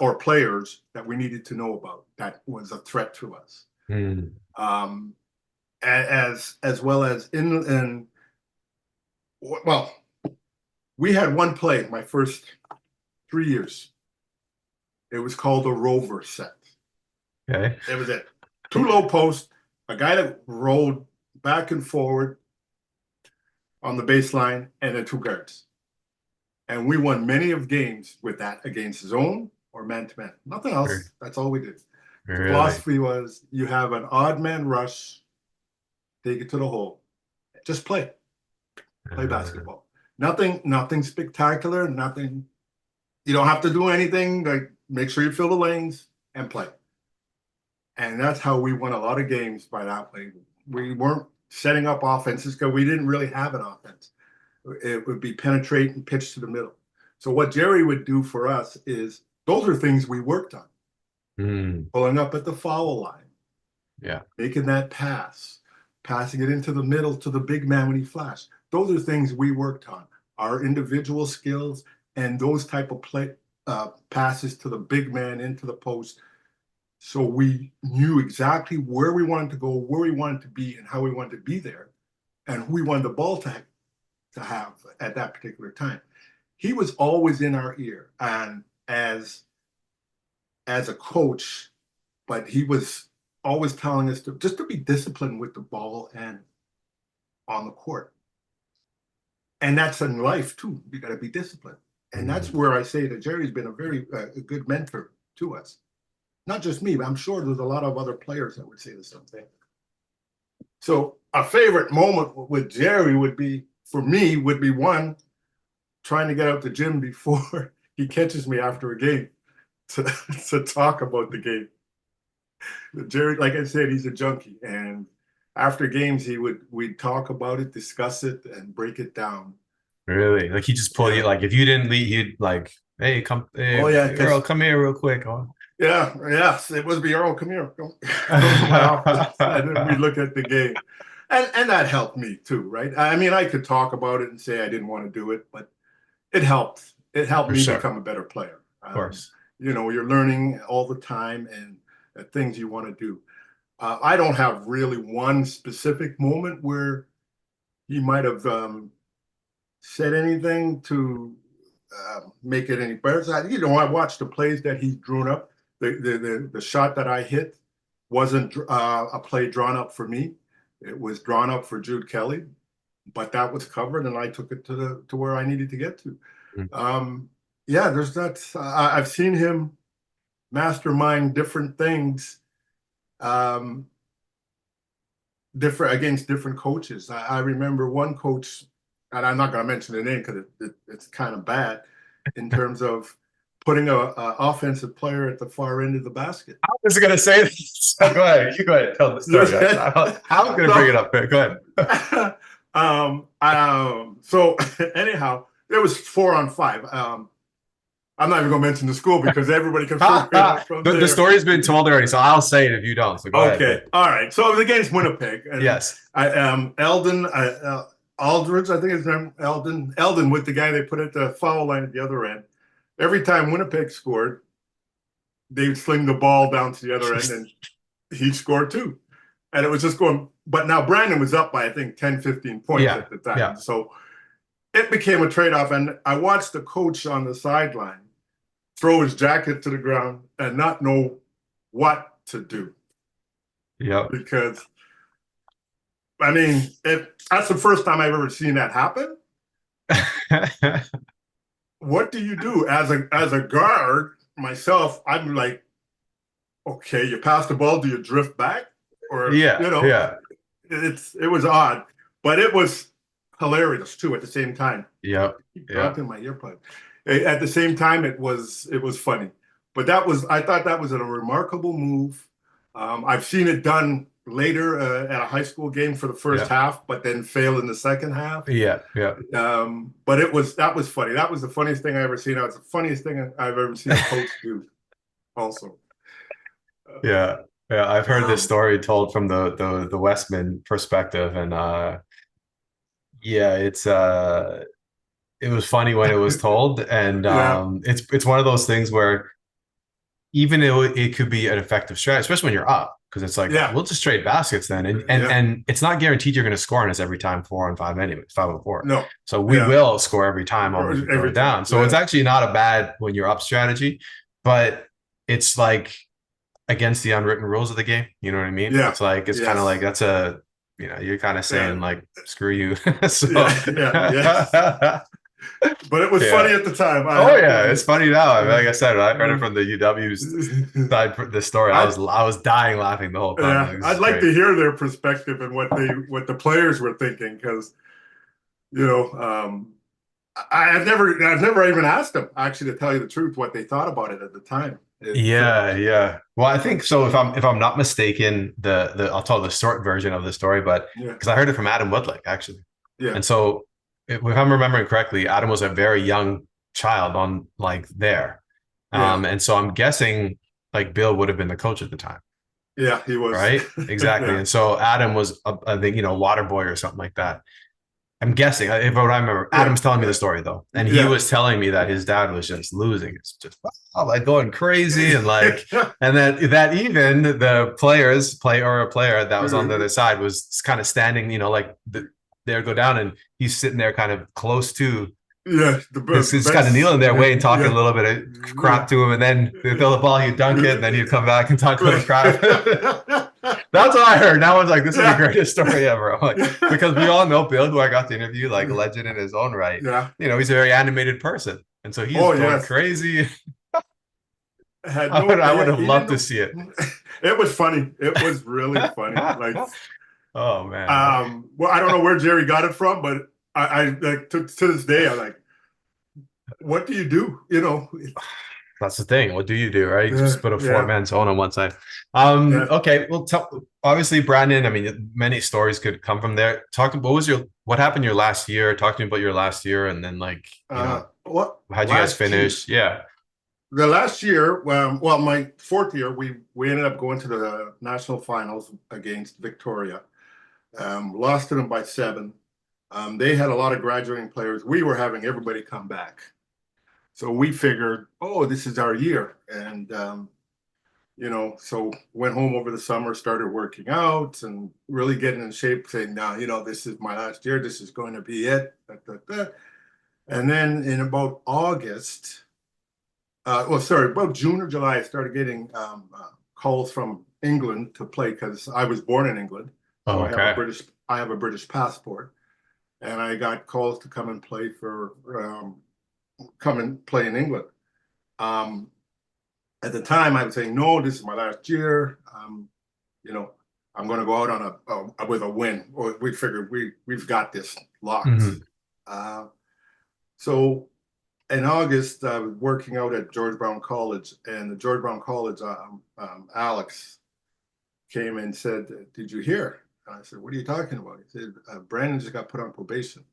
or players that we needed to know about that was a threat to us. Mm. Um, as well as in well, we had one play my first 3 years. It was called a rover set. Okay. It was it. Two low posts, a guy that rolled back and forward on the baseline, and then two guards. And we won many of games with that against zone or man to man. Nothing else. That's all we did. The Really? philosophy was you have an odd man rush, take it to the hole. Just play Uh, basketball. Nothing spectacular, nothing. You don't have to do anything. Like make sure you fill the lanes and play. And that's how we won a lot of games by that way. We weren't setting up offenses because we didn't really have an offense. It would be penetrate and pitch to the middle. So what Jerry would do for us is those are things we worked on. mm. Pulling up at the foul line, Yeah. making that pass, passing it into the middle to the big man when he flashed. Those are things we worked on. Our individual skills and those type of passes to the big man into the post. So we knew exactly where we wanted to go, where we wanted to be, and how we wanted to be there, and who we wanted the ball to have at that particular time. He was always in our ear, and as a coach, but he was always telling us to just to be disciplined with the ball and on the court. And that's in life too. You got to be disciplined. And that's Mm. where I say that Jerry's been a very a good mentor to us. Not just me, but I'm sure there's a lot of other players that would say the same thing. So a favorite moment with Jerry would be, for me, would be one, trying to get out the gym before he catches me after a game to, to talk about the game. Jerry, like I said, he's a junkie. And after games, we'd talk about it, discuss it, and break it down. Really? Like he just pulled you, Yeah. like if you didn't leave, he'd like, hey, come, Oh hey, yeah, Earl, because come here real quick. Oh. yeah, yes, it was be Earl, come here. Come to my office. And then we look at the game. And that helped me too, right? I mean, I could talk about it and say I didn't want to do it, but it helped. It helped For me sure. become a better player. Of course. You're learning all the time and things you want to do. I don't have really one specific moment where he might have said anything to make it any better. So, I watched the plays that he's drawn up. The shot that I hit wasn't a play drawn up for me. It was drawn up for Jude Kelly, but that was covered, and I took it to where I needed to get to. Mm. Yeah, there's that. I've seen him mastermind different things, um, different against different coaches. I remember one coach, and I'm not going to mention the name because it's kind of bad in terms of putting a offensive player at the far end of the basket. I was gonna say this. Go ahead. You go ahead. Tell the story. I was gonna bring it up. Go ahead. So anyhow, it was 4-on-5. I'm not even going to mention the school because everybody can figure it out from The there. story's been told already, so I'll say it if you don't. So go ahead. Okay, all right. So it was against Winnipeg, and Yes. Eldon Aldridge, I think his name Eldon with the guy they put at the foul line at the other end. Every time Winnipeg scored, they'd sling the ball down to the other end, and he scored too. And it was just going. But now Brandon was up by I think 10, 15 points at the time. Yeah. So it became a trade-off, and I watched the coach on the sideline throw his jacket to the ground and not know what to do. Yep. Because, I mean, that's the first time I've ever seen that happen. What do you do as a guard? Myself, I'm like, okay, you pass the ball, do you drift back, or Yeah. you know, Yeah. it was odd, but it was hilarious too at the same time. Yep. Keep Yeah. dropping my earpod. At the same time, it was funny, but I thought that was a remarkable move. I've seen it done later at a high school game for the first Yeah. half, but then fail in the second half. Yeah. Yeah. But that was funny. That was the funniest thing I ever seen. That was the funniest thing I've ever seen a coach do. Also, Yeah. Yeah. I've heard this um, story told from the Westman perspective, and yeah, it was funny when it was told, and yeah, it's one of those things where even though it could be an effective strategy, especially when you're up, because it's like yeah, we'll just trade baskets then, and and yeah. and it's not guaranteed you're going to score on us every time 4-on-5 anyway, 5-on-4. No, So we yeah, will score every time almost we throw every it time. down. So it's Yeah, actually not a bad when you're up strategy, but it's like against the unwritten rules of the game. You know what I mean? yeah, It's kind of like yes, that's a you're kind of yeah, saying like screw you. So yeah, yeah, yes. But it was funny yeah. at the time. I Oh have to yeah, it's admit. funny now. I mean, Yeah. like I said, I heard it from the UW's side. The story, I I was dying laughing the whole time. Yeah, Like, this I'd is like great. to hear their perspective and what the players were thinking because you know I've never even asked them actually to tell you the truth what they thought about it at the time. It's Yeah, yeah. Well, I think so. If I'm not mistaken, the I'll tell the short version of the story, but yeah, because I heard it from Adam Woodlick actually, yeah, and so if I'm remembering correctly, Adam was a very young child on like there, yeah, and so I'm guessing like Bill would have been the coach at the time, yeah. He was, right? Exactly. yeah, And so Adam was, I think, water boy or something like that. I'm guessing, if what I remember, yeah, Adam's telling me the yeah, story though, and he yeah, was telling me that his dad was just losing, it's just like going crazy, and like, and that even the player that was on the other side was kind of standing, like there go down, and he's sitting there kind of close to yeah. this kind of Bench, kneeling there, waiting, talking a yeah, little bit of crap to him, and then they throw the ball, he'd dunk it, and then he'd come back and talk a little crap. That's what I heard. Now I was like, this is the yeah, greatest story ever. I'm like, because we yeah, all know Bill, who I got to interview, like a legend in his own right. yeah. He's a very animated person. And so he's Oh going yes. crazy. Had no, I would yeah, have he loved didn't to know. see it. It was funny. It was really funny. Like, Oh man. well, I don't know where Jerry got it from, but I like to this day, I'm like, what do you do? That's the thing. What do you do, right? Yeah, Just put a yeah, four-man zone on one side. yeah. Okay. Well, obviously, Brandon, I mean, many stories could come from there. What happened your last year? Talk to me about your last year, and then What how'd you guys last year? finish? Yeah. The last year, well, my fourth year, we ended up going to the national finals against Victoria. Lost to them by 7. They had a lot of graduating players. We were having everybody come back. So we figured, oh, this is our year. And, so went home over the summer, started working out and really getting in shape, saying, now, this is my last year. This is going to be it. Da, da, da. And then in about August, about June or July, I started getting calls from England to play because I was born in England. So Oh, okay. I have a British passport. And I got calls to come and play come and play in England. Um, at the time, I was saying, no, this is my last year. You know, I'm going to go out on with a win. Or we figured we've got this locked. Mhm. Uh, so in August, I was working out at George Brown College, and the George Brown College, Alex came and said, "Did you hear?" And I said, "What are you talking about?" He said, "Brandon just got put on probation."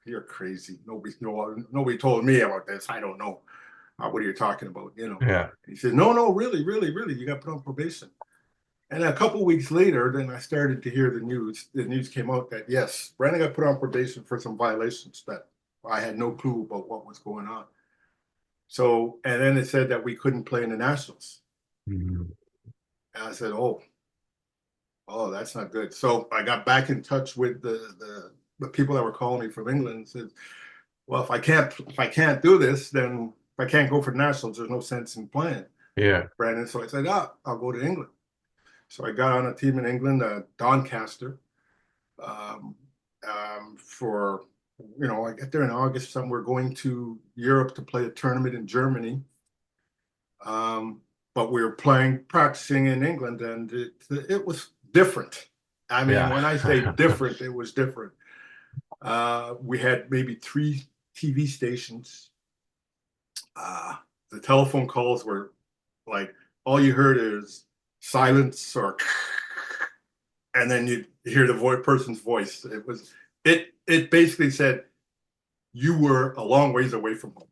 You're crazy. Nobody told me about this. I don't know. What are you talking about? Yeah. He said, no, no, really, really, really, you got put on probation. And a couple of weeks later, then I started to hear the news. The news came out that yes, Brandon got put on probation for some violations that I had no clue about what was going on. So, and then it said that we couldn't play in the nationals. Mhm. And I said, oh, that's not good. So I got back in touch with the people that were calling me from England and said, well, if I can't do this, then if I can't go for nationals, there's no sense in playing, Yeah. Brandon. So I said, I'll go to England. So I got on a team in England, Doncaster, um, for I get there in August. We're going to Europe to play a tournament in Germany. But we were practicing in England, and it was different. I mean, Yeah. when I say different, it was different. We had maybe 3 TV stations. The telephone calls were like all you heard is silence or and then you hear the person's voice. It basically said you were a long ways away from home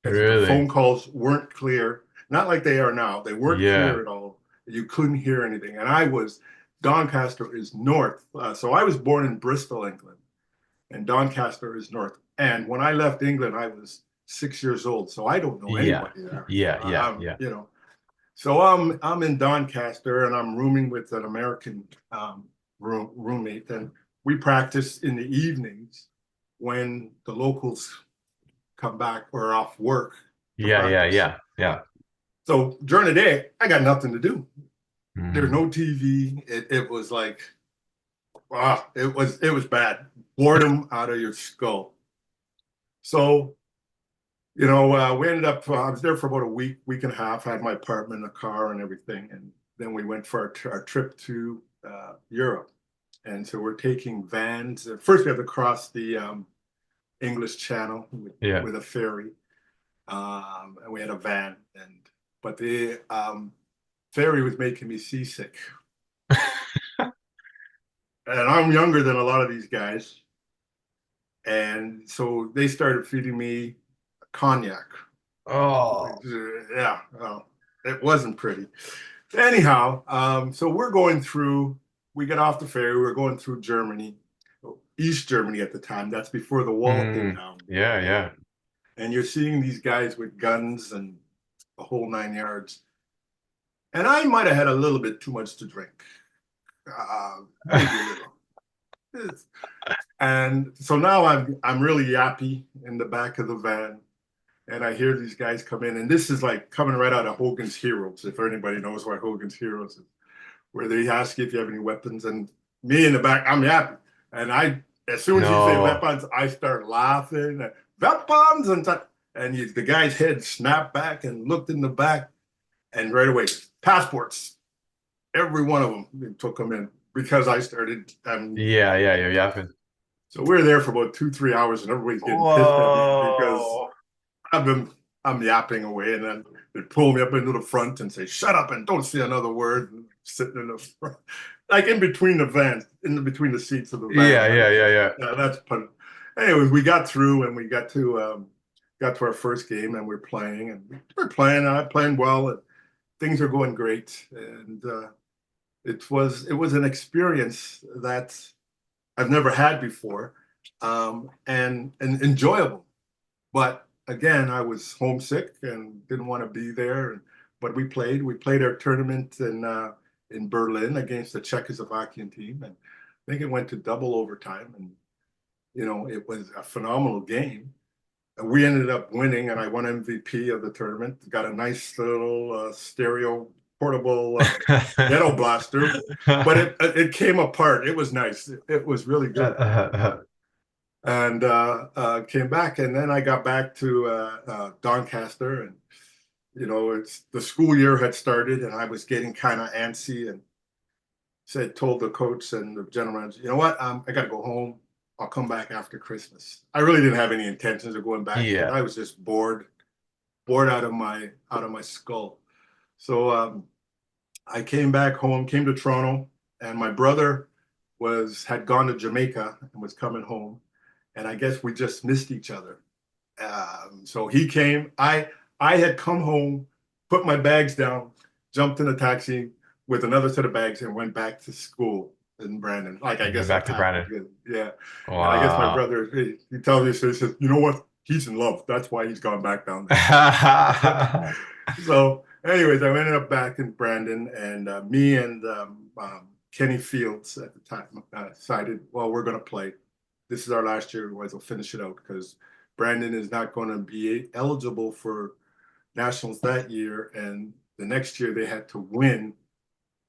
because the Really? phone calls weren't clear, not like they are now. They weren't Yeah. clear at all. You couldn't hear anything. And I was Doncaster is north, so I was born in Bristol, England, and Doncaster is north. And when I left England, I was 6 years old, so I don't know Yeah. anybody there. Yeah. Yeah. Yeah. So I'm in Doncaster and I'm rooming with an American roommate, and we practice in the evenings when the locals come back or off work to Yeah. Yeah. practice. Yeah. Yeah. So during the day, I got nothing to do. There's Mm. no TV. It was like, it was bad. Boredom out of your skull. So we ended up. I was there for about a week and a half. Had my apartment, a car, and everything, and then we went for our trip to Europe. And so we're taking vans. First, we have to cross the English Channel Yeah. with a ferry, and we had a van. But the ferry was making me seasick, and I'm younger than a lot of these guys, and so they started feeding me cognac. Oh. Yeah, it wasn't pretty. Anyhow, so we're going through. We get off the ferry. We're going through Germany, East Germany at the time. That's before the wall came Mm. down. Yeah. And Yeah. and you're seeing these guys with guns and the whole 9 yards. And I might have had a little bit too much to drink, maybe a little. And so now I'm really yappy in the back of the van, and I hear these guys come in, and this is like coming right out of Hogan's Heroes, if anybody knows what Hogan's Heroes is, where they ask you if you have any weapons, and me in the back, I'm yappy, and as soon as you say No. weapons, I start laughing, weapons, and the guy's head snapped back and looked in the back, and right away, passports, every one of them, they took them in because I started. Yeah. Yeah. You're yapping. So we were there for about 2, 3 hours, and everybody's getting pissed at me because Whoa. I've been I'm yapping away, and then they pull me up into the front and say, "Shut up and don't say another word." And sitting in the front, like in between the vans, in between the seats of the Yeah. van. Yeah. Yeah. Yeah. That's fun. Anyways, we got through and we got to our first game, and we're playing, and we're playing. I'm playing well, and things are going great, and it was an experience that I've never had before, and enjoyable. But again, I was homesick and didn't want to be there. But we played. We played our tournament in Berlin against the Czechoslovakian team, and I think it went to double overtime. And it was a phenomenal game. And we ended up winning, and I won MVP of the tournament. Got a nice little stereo portable ghetto blaster, but it came apart. It was nice. It was really good. And came back, and then I got back to Doncaster, and it's the school year had started, and I was getting kind of antsy, and told the coach and the general manager, you know what, I got to go home. I'll come back after Christmas. I really didn't have any intentions of going back because Yeah. I was just bored out of my skull. So I came back home, came to Toronto, and my brother had gone to Jamaica and was coming home, and I guess we just missed each other. So he came. I had come home, put my bags down, jumped in a taxi with another set of bags, and went back to school in Brandon. Like I Went guess I back to packed Brandon. it. Yeah. And I guess my Wow. brother, he tells me, so he says, you know what? He's in love. That's why he's gone back down there. So, anyways, I ended up back in Brandon, and me and Kenny Fields at the time decided, well, we're going to play. This is our last year. We might as well finish it out because Brandon is not going to be eligible for nationals that year, and the next year they had to win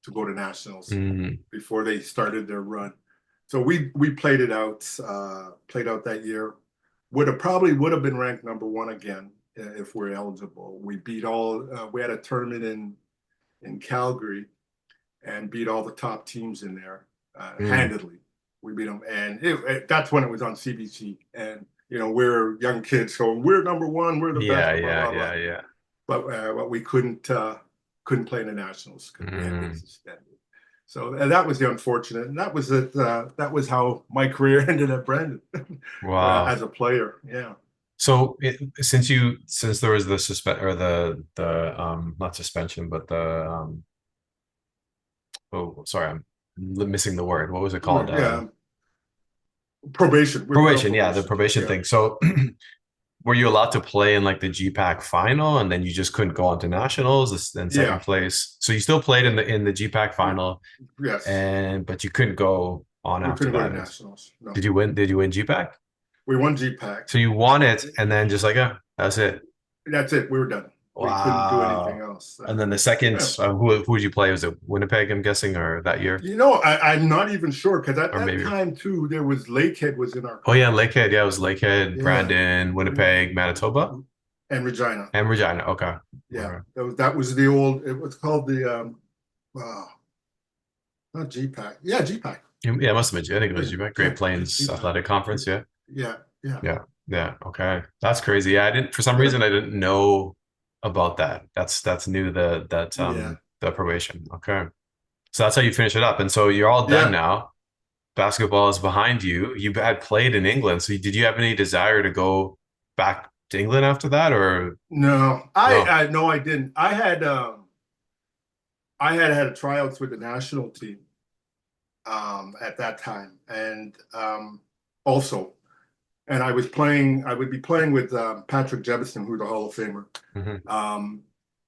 to go to nationals Mm. before they started their run. So we played out that year. Would have been ranked number one again if we're eligible. We beat all. We had a tournament in Calgary and beat all the top teams in there Mm. handedly. We beat them, and that's when it was on CBC. And we're young kids, so we're number one, we're the best, Yeah, blah yeah, blah blah. yeah, yeah. But we couldn't play in the nationals because we had been Mm, suspended. So that was the unfortunate, and that was it. That was how my career ended at Brandon wow. as a player. Yeah, So since there was the suspend or the not suspension but the oh sorry I'm missing the word. What was it called? yeah. Probation. We put on Probation. Yeah, the probation. probation Yeah, thing. So were you allowed to play in like the GPAC final and then you just couldn't go on to nationals and second yeah, place? So you still played in the GPAC final yes. and but you couldn't go on We after couldn't go to that. nationals. No, Did you win GPAC? we won GPAC. So you won it and then just like that's it. That's it. We were done. We couldn't do anything Wow. else. And then the second, Yeah. who would you play? Was it Winnipeg, I'm guessing, or that year? I'm not even sure because at Or that maybe. time too, there was Lakehead was in our Oh, yeah, conference. Lakehead. Yeah, it was Lakehead, Yeah, Brandon, Winnipeg, Manitoba, and Regina. and Regina. Okay. Yeah, Okay. that was the old. It was called the wow, not GPAC. Yeah, GPAC. Yeah, it must have been. I think it was Yeah, you. yeah, Great Plains GPAC. Athletic Conference. Yeah. Yeah, yeah, Yeah. Yeah. Okay. That's crazy. Yeah, I didn't, for some yeah, reason, I didn't know about that. That's new, yeah, the probation. Okay. So that's how you finish it up. And so you're all done yeah. now. Basketball is behind you. You had played in England. So did you have any desire to go back to England after that or No, no? I no, I didn't. I had tryouts with the national team at that time, and also, and I would be playing with Patrick Jefferson, who's a Hall of Famer, Hmm. um,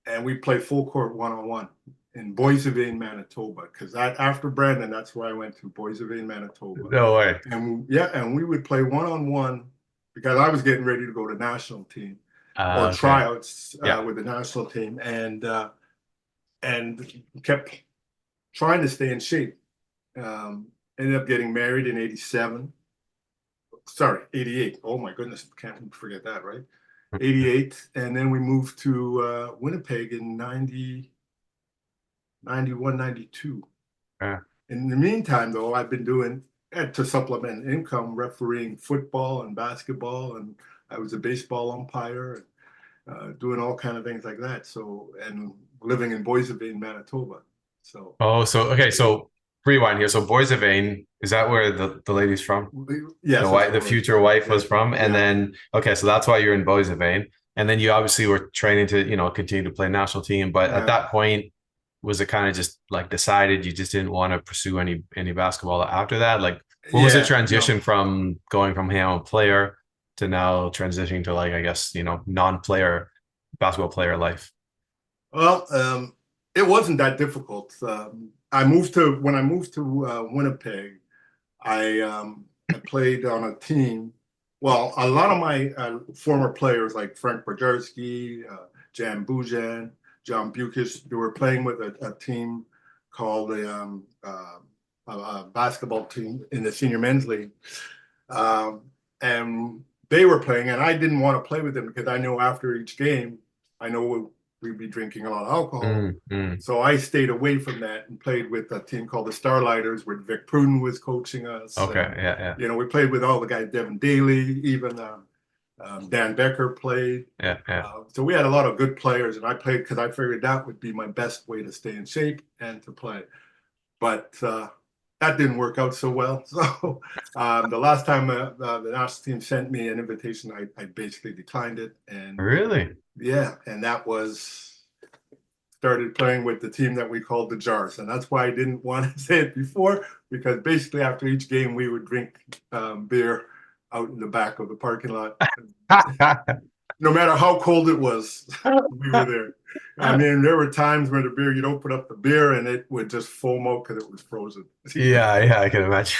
and we play full court one on one in Boissevain, Manitoba, because after Brandon, that's where I went to Boissevain, Manitoba, No way. and yeah, and we would play one on one because I was getting ready to go to national team or Okay. tryouts Yeah. with the national team, and kept trying to stay in shape. Ended up getting married in '87. Sorry, '88. Oh my goodness, can't forget that, right? '88, and then we moved to Winnipeg in 90, 91, 92. Yeah. In the meantime, though, I've been doing to supplement income, refereeing football and basketball, and I was a baseball umpire, doing all kind of things like that. So, and living in Boissevain, Manitoba. So, Oh, so okay, so rewind here. So Boys of Vain, is that where the lady's from? The yes, that's wife, where the it was. future wife Yeah, was from, and yeah, then okay, so that's why you're in Boys of Vain, and then you obviously were training to continue to play national team. But at yeah, that point, was it kind of just like decided you just didn't want to pursue any basketball after that? Like, what was the yeah. No. transition from going from being a player to now transitioning to like I guess non-player basketball player life? Well, it wasn't that difficult. I moved to when I moved to Winnipeg. I played on a team. Well, a lot of my former players like Frank Bojarski, Jan Bujan, John Bukish, they were playing with a team called a basketball team in the senior men's league. Um, and they were playing, and I didn't want to play with them because I know after each game, I know we'd be drinking a lot of alcohol. Mm, mm. So I stayed away from that and played with a team called the Starlighters, where Vic Pruden was coaching us, Okay, and yeah, yeah, we played with all the guys, Devin Daly, even Dan Becker played. yeah, yeah. So we had a lot of good players, and I played because I figured that would be my best way to stay in shape and to play. But that didn't work out so well. So the last time the national team sent me an invitation, I basically declined it. And Really? yeah, and that was started playing with the team that we called the Jars. And that's why I didn't want to say it before, because basically after each game, we would drink beer out in the back of the parking lot. No matter how cold it was, we were there. I mean, there were times where you'd open up the beer and it would just foam out because it was frozen. Yeah, yeah, I can imagine.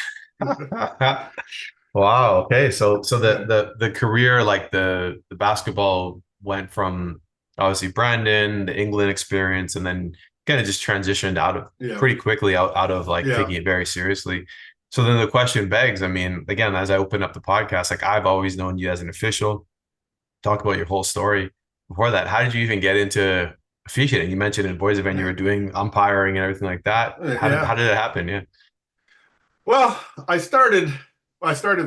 Wow. Okay. So Yeah, the career, like the basketball went from obviously Brandon, the England experience, and then kind of just transitioned out of yeah, pretty quickly out of like yeah, taking it very seriously. So then the question begs, I mean, again, as I open up the podcast, like I've always known you as an official, talk about your whole story. Before that, how did you even get into officiating? You mentioned in Boys Event you yeah, were doing umpiring and everything like that. How did yeah. how did it happen? Yeah. Well, I started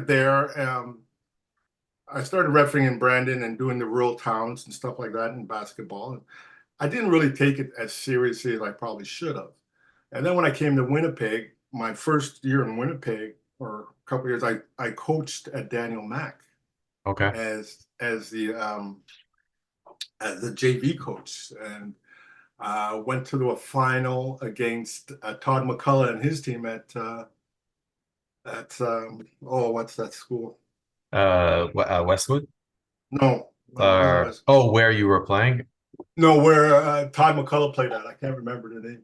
there. I started refereeing in Brandon and doing the rural towns and stuff like that in basketball. And I didn't really take it as seriously as I probably should have. And then when I came to Winnipeg, my first year in Winnipeg, or a couple of years, I coached at Daniel Mack Okay. as the JV coach, and went to a final against Todd McCullough and his team at oh, what's that school? Westwood. No, no, it wasn't West. Oh, where you were playing? No, where Todd McCullough played at. I can't remember the name.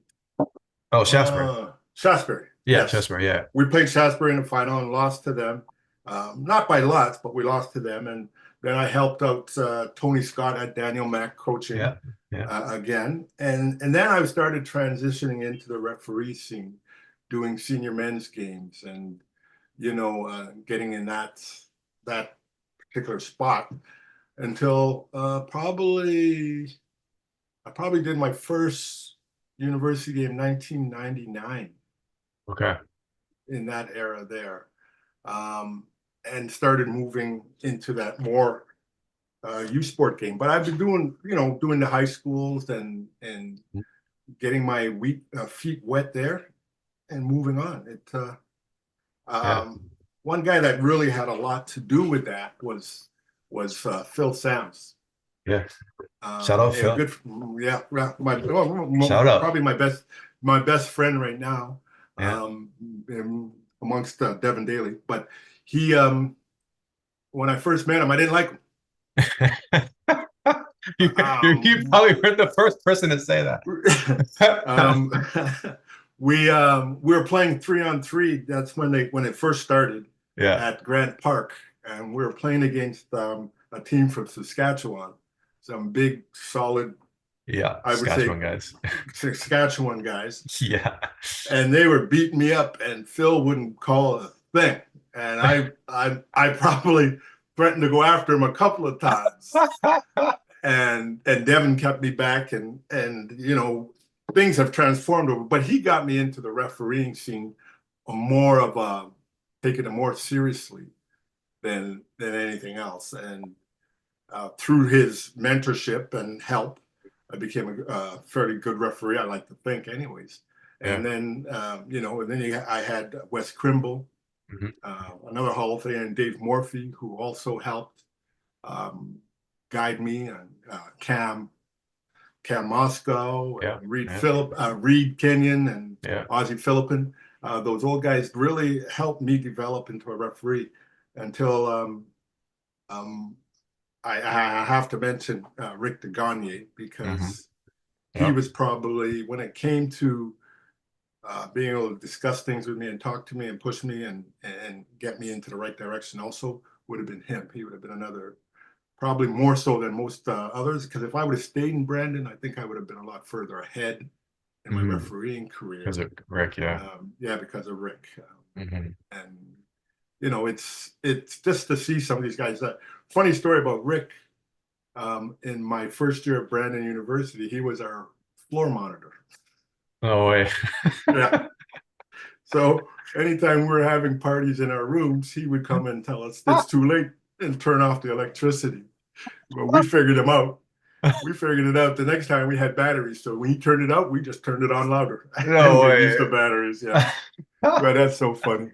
Oh, Shasbury. Shaftesbury. Yeah, Yes, Shasbury. Yeah, we played Shaftesbury in the final and lost to them. Not by lots, but we lost to them. And then I helped out Tony Scott at Daniel Mack coaching yeah, yeah, again. And then I started transitioning into the referee scene, doing senior men's games, and getting in that particular spot until I probably did my first university game 1999 okay, in that era there, and started moving into that more U sport game. But I've been doing the high schools and getting my feet wet there and moving on. yeah, Um, One guy that really had a lot to do with that was Phil Sams. yeah. Shout out A Phil. good, yeah, yeah, Shout out. probably my best friend right now, Yeah. um, amongst Devin Daly. But he, when I first met him, I didn't like him. You Um, probably weren't the first person to say that. um, we were playing 3-on-3. That's when it first started Yeah, at Grant Park, and we were playing against a team from Saskatchewan, some big, solid, yeah. I would say, Saskatchewan guys. Saskatchewan guys, Yeah. and they were beating me up, and Phil wouldn't call a thing, and I probably threatened to go after him a couple of times, and Devin kept me back, and things have transformed over. But he got me into the refereeing scene, more of taking it more seriously than anything else, and through his mentorship and help, I became a fairly good referee. I like to think, anyways. Yeah. And then I had Wes Crimble, Mhm. another Hall of Famer, and Dave Morphy, who also helped um, guide me, and Cam Moscow, Yeah. Yeah. Reed Kenyon, and Yeah. Ozzie Philippin. Those old guys really helped me develop into a referee until um, I have to mention Rick DeGagne, Hmm. because he Yeah. was probably, when it came to being able to discuss things with me and talk to me and push me and get me into the right direction, also would have been him. He would have been another, probably more so than most others, because if I would have stayed in Brandon, I think I would have been a lot further ahead in my Hmm. refereeing Because career. of Rick. Yeah. Yeah, because of Rick. Hmm. And it's just to see some of these guys. Funny story about Rick. In my first year at Brandon University, he was our floor monitor. No way. Yeah. So anytime we were having parties in our rooms, he would come and tell us it's too late and turn off the electricity. But we figured him out. We figured it out the next time we had batteries. So when he turned it out, we just turned it on louder and No didn't use way. the batteries. Yeah. But that's so funny.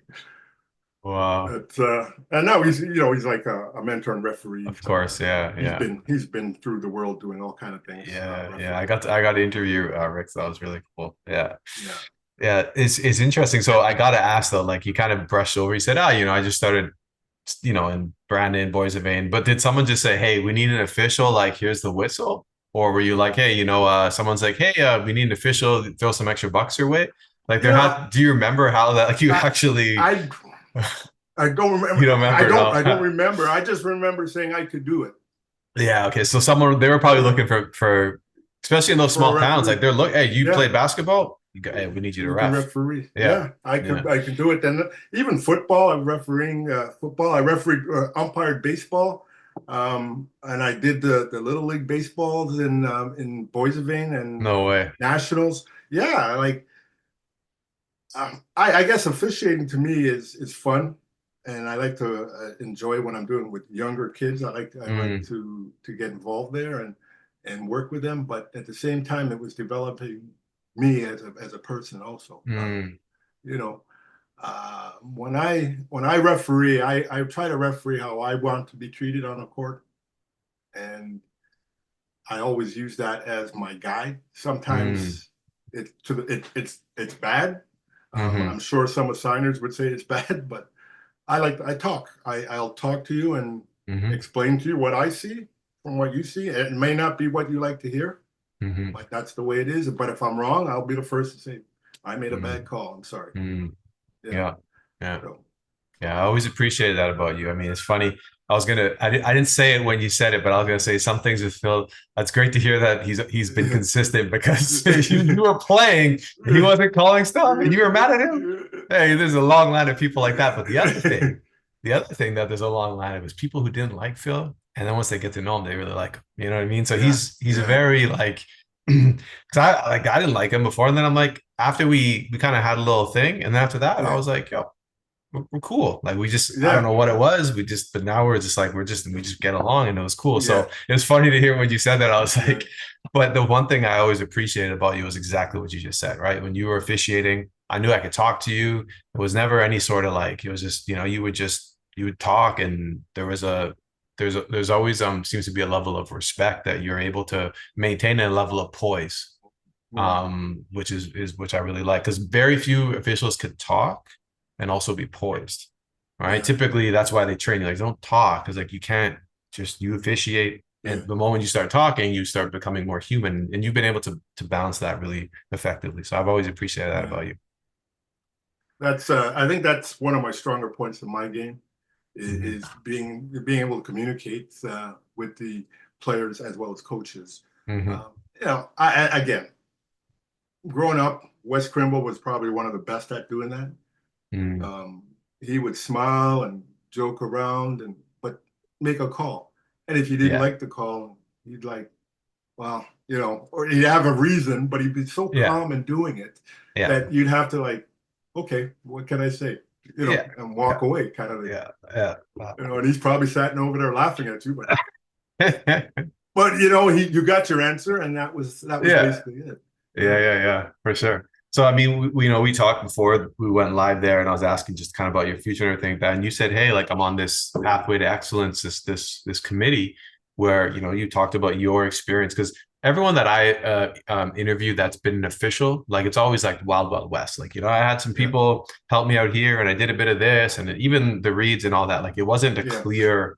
Wow. And now he's like a mentor and referee. Of course. Yeah. He's Yeah. been through the world doing all kind of things, Yeah. Yeah. referee. I got to interview Rick. So that was really cool. Yeah. Yeah. Yeah. It's interesting. So I got to ask though, like you kind of brushed over. You said, I just started, in Brandon, Boys of Vain. But did someone just say, hey, we need an official, like here's the whistle? Or were you like, hey, someone's like, hey, we need an official, throw some extra bucks your way? Like You they're know, not, do you remember how that, like you I actually, I I don't you remember. don't remember, I don't no? remember. I just remember saying I could do it. Yeah, okay. So someone, they were probably Yeah, looking for, especially in those for a small towns, like referee. they're hey, you Yeah, played basketball? Hey, we need you to you can ref. referee. Yeah. Yeah, I Yeah. could. I can do it. Then even football, I'm refereeing football. I refereed umpired baseball, and I did the little league baseballs in Boissevain and No way. nationals. Yeah, like I guess officiating to me is fun, and I like to enjoy when I'm doing with younger kids. I like Mm, to get involved there and work with them. But at the same time, it was developing me as a person also. mm, You know, when I referee, I try to referee how I want to be treated on a court, and I always use that as my guide. mm, Sometimes it's bad. mm-hmm, I'm sure some assigners would say it's bad, but I talk. I'll talk to you and mm-hmm, explain to you what I see from what you see. It may not be what you like to hear, mm-hmm, but that's the way it is. But if I'm wrong, I'll be the first to say I made a mm, bad call. I'm sorry. mm. You know. Yeah. Yeah. So Yeah, I always appreciated that about you. I mean, it's funny. I didn't say it when you said it, but I was gonna say some things with Phil. That's great to hear that he's been consistent because you were playing, he wasn't calling stuff, and you were mad at him. Hey, there's a long line of people like that. But the other thing that there's a long line of is people who didn't like Phil, and then once they get to know him, they really like him. You know what I mean? So Yeah, he's a yeah, very like, because I didn't like him before, and then I'm like, after we kind of had a little thing, and then after that, I yeah, was like, yo, we're cool. Like we just, I don't yeah, know what it was. But now we're just like, we just get along and it was cool. yeah, So it was funny to hear when you said that. I was yeah, like, but the one thing I always appreciated about you was exactly what you just said, right? When you were officiating, I knew I could talk to you. It was never any sort of like, it was just, you would talk and there's always, seems to be a level of respect that you're able to maintain a level of poise, yeah, which I really like because very few officials could talk and also be poised. Right. yeah, Typically, that's why they train you. Like, don't talk because like you can't just you officiate, yeah, and the moment you start talking, you start becoming more human, and you've been able to balance that really effectively. So I've always appreciated that yeah. about you. That's I think that's one of my stronger points in my game Mm-hmm. is being able to communicate with the players as well as coaches. Mm-hmm. Again, growing up, Wes Crimble was probably one of the best at doing that. Mm-hmm. Um, he would smile and joke around and but make a call. And if you didn't Yeah. like the call, you'd like, well, or he'd have a reason, but he'd be so Yeah. calm in doing it Yeah. that you'd have to like, okay, what can I say? Yeah. And walk Yeah. away kind of thing. Yeah. Yeah. And he's probably sitting over there laughing at you, but Yeah. you got your answer, and that was Yeah. basically it. Yeah, yeah, yeah, for sure. So, I mean, we talked before we went live there, and I was asking just kind of about your future and everything like that. And you said, "Hey, like I'm on this pathway to excellence, this committee where you talked about your experience because everyone that I interviewed that's been an official, like it's always like wild, wild west. Like I had some Yeah, people help me out here, and I did a bit of this, and even the reads and all that. Like it wasn't a yeah, clear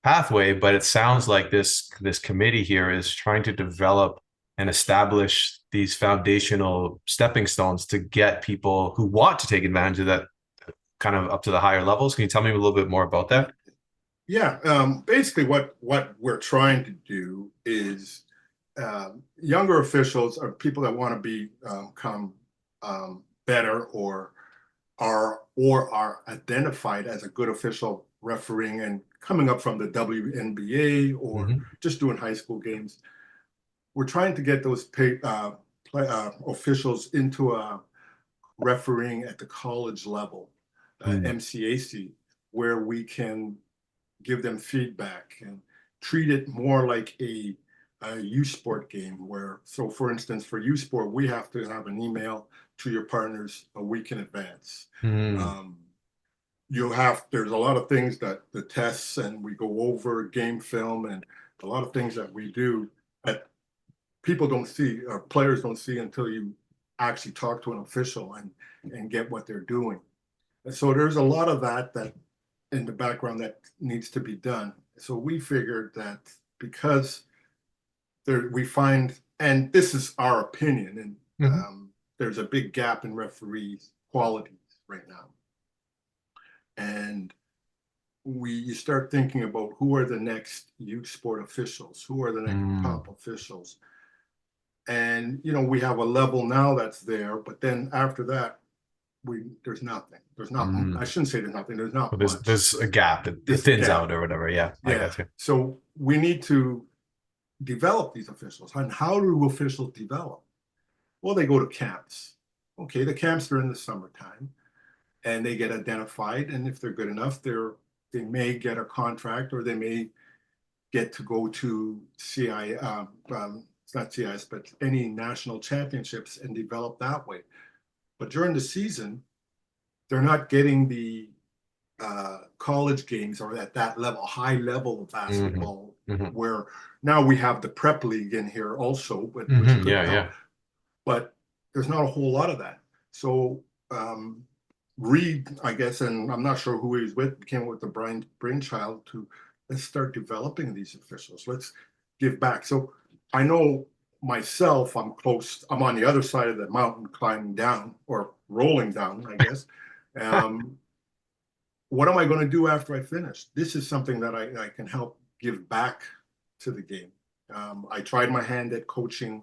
pathway, but it sounds like this committee here is trying to develop and establish these foundational stepping stones to get people who want to take advantage of that kind of up to the higher levels. Can you tell me a little bit more about that? yeah. Basically, what we're trying to do is younger officials are people that want to become better or are identified as a good official refereeing and coming up from the WNBA or Mm-hmm. just doing high school games. We're trying to get those officials into refereeing at the college level, Mm-hmm. MCAC, where we can give them feedback and treat it more like a youth sport game where, so for instance, for youth sport, we have to have an email to your partners a week in advance. Mm-hmm. Um, there's a lot of things that the tests and we go over game film and a lot of things that we do that people don't see or players don't see until you actually talk to an official and get what they're doing. And so there's a lot of that in the background that needs to be done. So we figured that because we find, and this is our opinion, and Mm-hmm. there's a big gap in referees qualities right now. And you start thinking about who are the next youth sport officials, who are the next top officials. And we have a level now that's there, but then after that, there's nothing. There's not. I Mm-hmm. shouldn't say there's nothing. There's not Well, much. there's a gap. It This thins gap. out or whatever. Yeah, I Yeah. got you. So we need to develop these officials. And how do officials develop? Well, they go to camps. Okay, the camps are in the summertime and they get identified. And if they're good enough, they may get a contract or they may get to go to CI, it's not CIS, but any national championships and develop that way. But during the season, they're not getting the college games or at that level, high level of Hmm. basketball, Hmm. where now we have the prep league in here also, which could Yeah, help. yeah. But there's not a whole lot of that. So Reed, I guess, and I'm not sure who he's with, came with the brainchild to let's start developing these officials. Let's give back. So I know myself, I'm close, I'm on the other side of the mountain climbing down or rolling down, I guess. Um, what am I going to do after I finish? This is something that I can help give back to the game. I tried my hand at coaching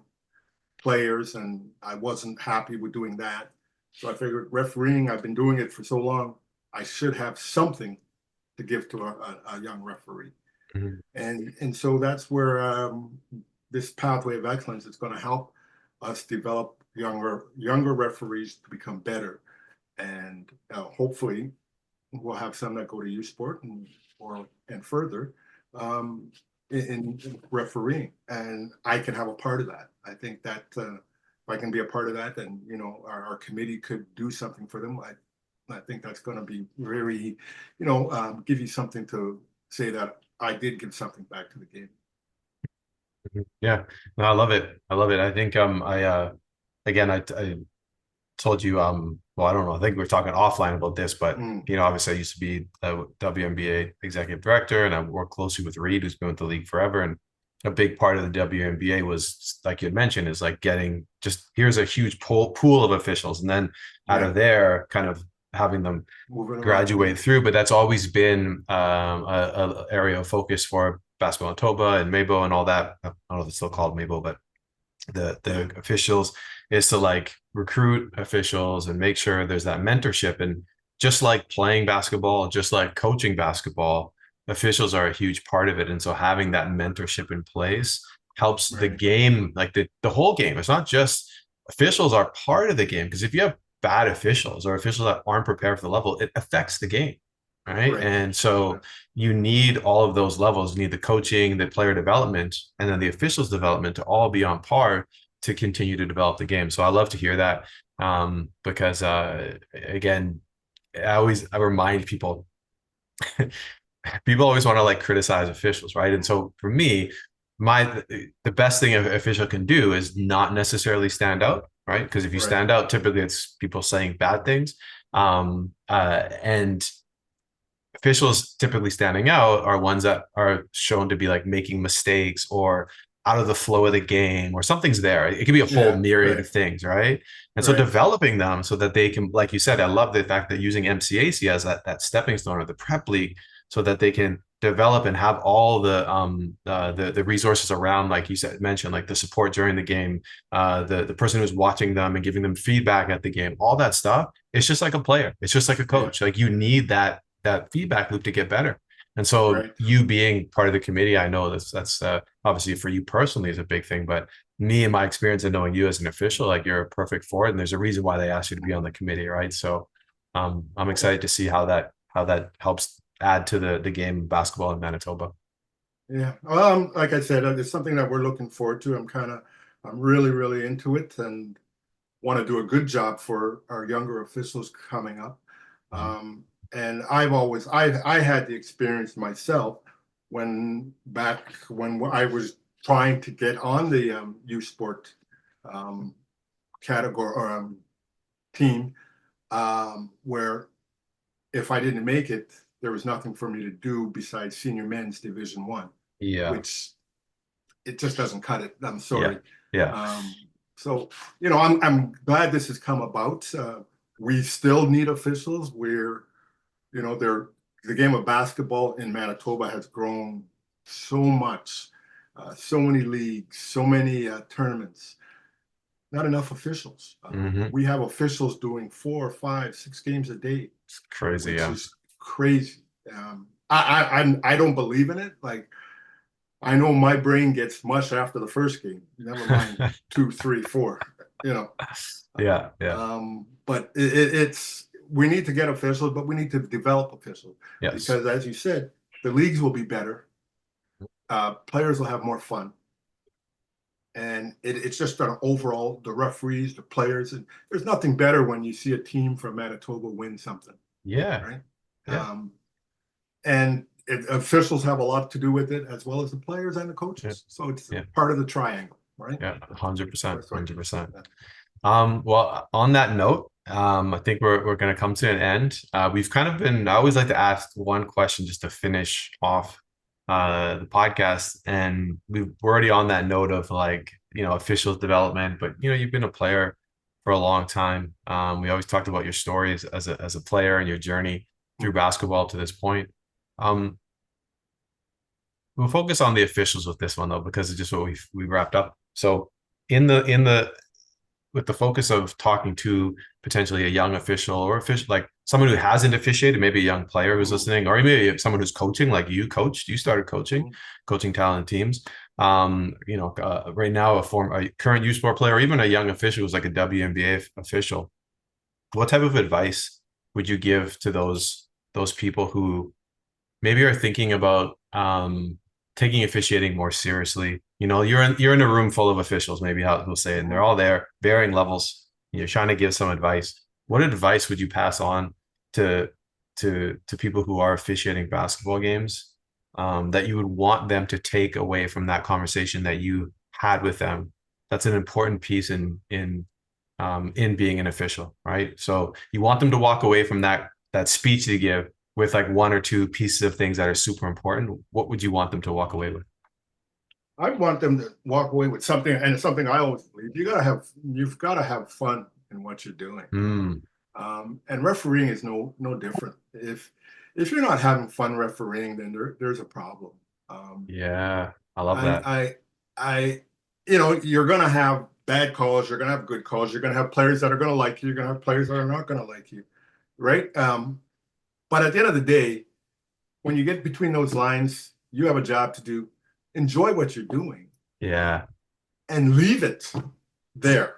players and I wasn't happy with doing that. So I figured refereeing, I've been doing it for so long, I should have something to give to a young referee. Mhm. And so that's where this pathway of excellence is going to help us develop younger referees to become better. And hopefully we'll have some that go to U Sport and further um, in refereeing, and I can have a part of that. I think that if I can be a part of that, then our committee could do something for them. I think that's going to be very, give you something to say that I did give something back to the game. Yeah. No, I love it. I love it. I think I again I told you well, I don't know, I think we are talking offline about this, but Mm, obviously I used to be a WNBA executive director and I worked closely with Reed, who's been with the league forever. And a big part of the WNBA was, like you had mentioned, is like getting just here's a huge pool of officials, and then out yeah, of there kind of having them moving around. Yeah, graduate through. But that's always been a area of focus for basketball Manitoba and Mabo and all that. I don't know if it's still called Mabo, but yeah, the officials is to like recruit officials and make sure there's that mentorship. And just like playing basketball, just like coaching basketball, officials are a huge part of it. And so having that mentorship in place helps the right, game, like the whole game. It's not just officials are part of the game, because if you have bad officials or officials that aren't prepared for the level, it affects the game. Right. right. And so you need all of those levels. You need the coaching, the player development, and then the officials development to all be on par to continue to develop the game. So I love to hear that, because again, I remind people, people always want to like criticize officials, right? And so for me, the best thing an official can do is not necessarily stand out, right? Because if you Right, stand out, typically it's people saying bad things. And officials typically standing out are ones that are shown to be like making mistakes or out of the flow of the game, or something's there. It could be a whole yeah, myriad right, of things, right? And so right, developing them so that they can, like you said, I love the fact that using MCAC as that stepping stone or the prep league, so that they can develop and have all the resources around, like you said, mentioned, like the support during the game, the person who's watching them and giving them feedback at the game, all that stuff. It's just like a player. It's just like a yeah, coach. Like you need that feedback loop to get better. And so right. you being part of the committee, I know that's obviously for you personally is a big thing, but me and my experience and knowing you as an official, like you're perfect for it. And there's a reason why they asked you to be on the committee, right? So I'm Oh, excited to see how that helps add to the game of basketball in Manitoba. yeah. Like I said, it's something that we're looking forward to. I'm really, really into it and want to do a good job for our younger officials coming up. Mhm. And I had the experience myself back when I was trying to get on the U Sport um, category or team, where if I didn't make it, there was nothing for me to do besides senior men's Division One, Yeah, which it just doesn't cut it. I'm yeah, sorry. yeah. Um, so I'm glad this has come about. We still need officials. They're the game of basketball in Manitoba has grown so much, so many leagues, so many tournaments. Not enough officials. Hmm. We have officials doing 4, 5, 6 games a day, It's crazy. which Yeah. is crazy. I don't believe in it. Like I know my brain gets mush after the first game. Never mind 2, 3, 4. you know. Yeah, yeah, But it's we need to get officials, but we need to develop officials yes, because, as you said, the leagues will be better. Players will have more fun, and it's just an overall the referees, the players, and there's nothing better when you see a team from Manitoba win something, yeah, right? yeah, Um, and officials have a lot to do with it, as well as the players and the yeah, coaches. So it's yeah, part of the triangle, right? yeah, 100%, That's right. 100%. Well, on that note, I think we're going to come to an end. We've kind of been, I always like to ask one question just to finish off the podcast. And we're already on that note of like, officials development, but you've been a player for a long time. We always talked about your stories as a player and your journey through basketball to this point. Um, we'll focus on the officials with this one though, because it's just what we wrapped up. So in the with the focus of talking to potentially a young official or official, like someone who hasn't officiated, maybe a young player who's Mm-hmm. listening, or maybe someone who's coaching, like you started coaching talent teams. Right now, a current U Sport player, or even a young official who's like a WNBA official. What type of advice would you give to those people who maybe are thinking about taking officiating more seriously? You're in a room full of officials, maybe how we'll say it, and they're Mm-hmm. all there, varying levels. You're trying to give some advice. What advice would you pass on to to people who are officiating basketball games, that you would want them to take away from that conversation that you had with them? That's an important piece in being an official, right? So you want them to walk away from that speech they give with like one or two pieces of things that are super important. What would you want them to walk away with? I want them to walk away with something, and it's something I always believe. You've got to have fun in what you're doing. Mm, And refereeing is no different. If you're not having fun refereeing, then there's a problem. Um, yeah, I love I that. I I you're gonna have bad calls, you're gonna have good calls, you're gonna have players that are gonna like you, you're gonna have players that are not gonna like you, right? But at the end of the day, when you get between those lines, you have a job to do. Enjoy what you're doing Yeah, and leave it there,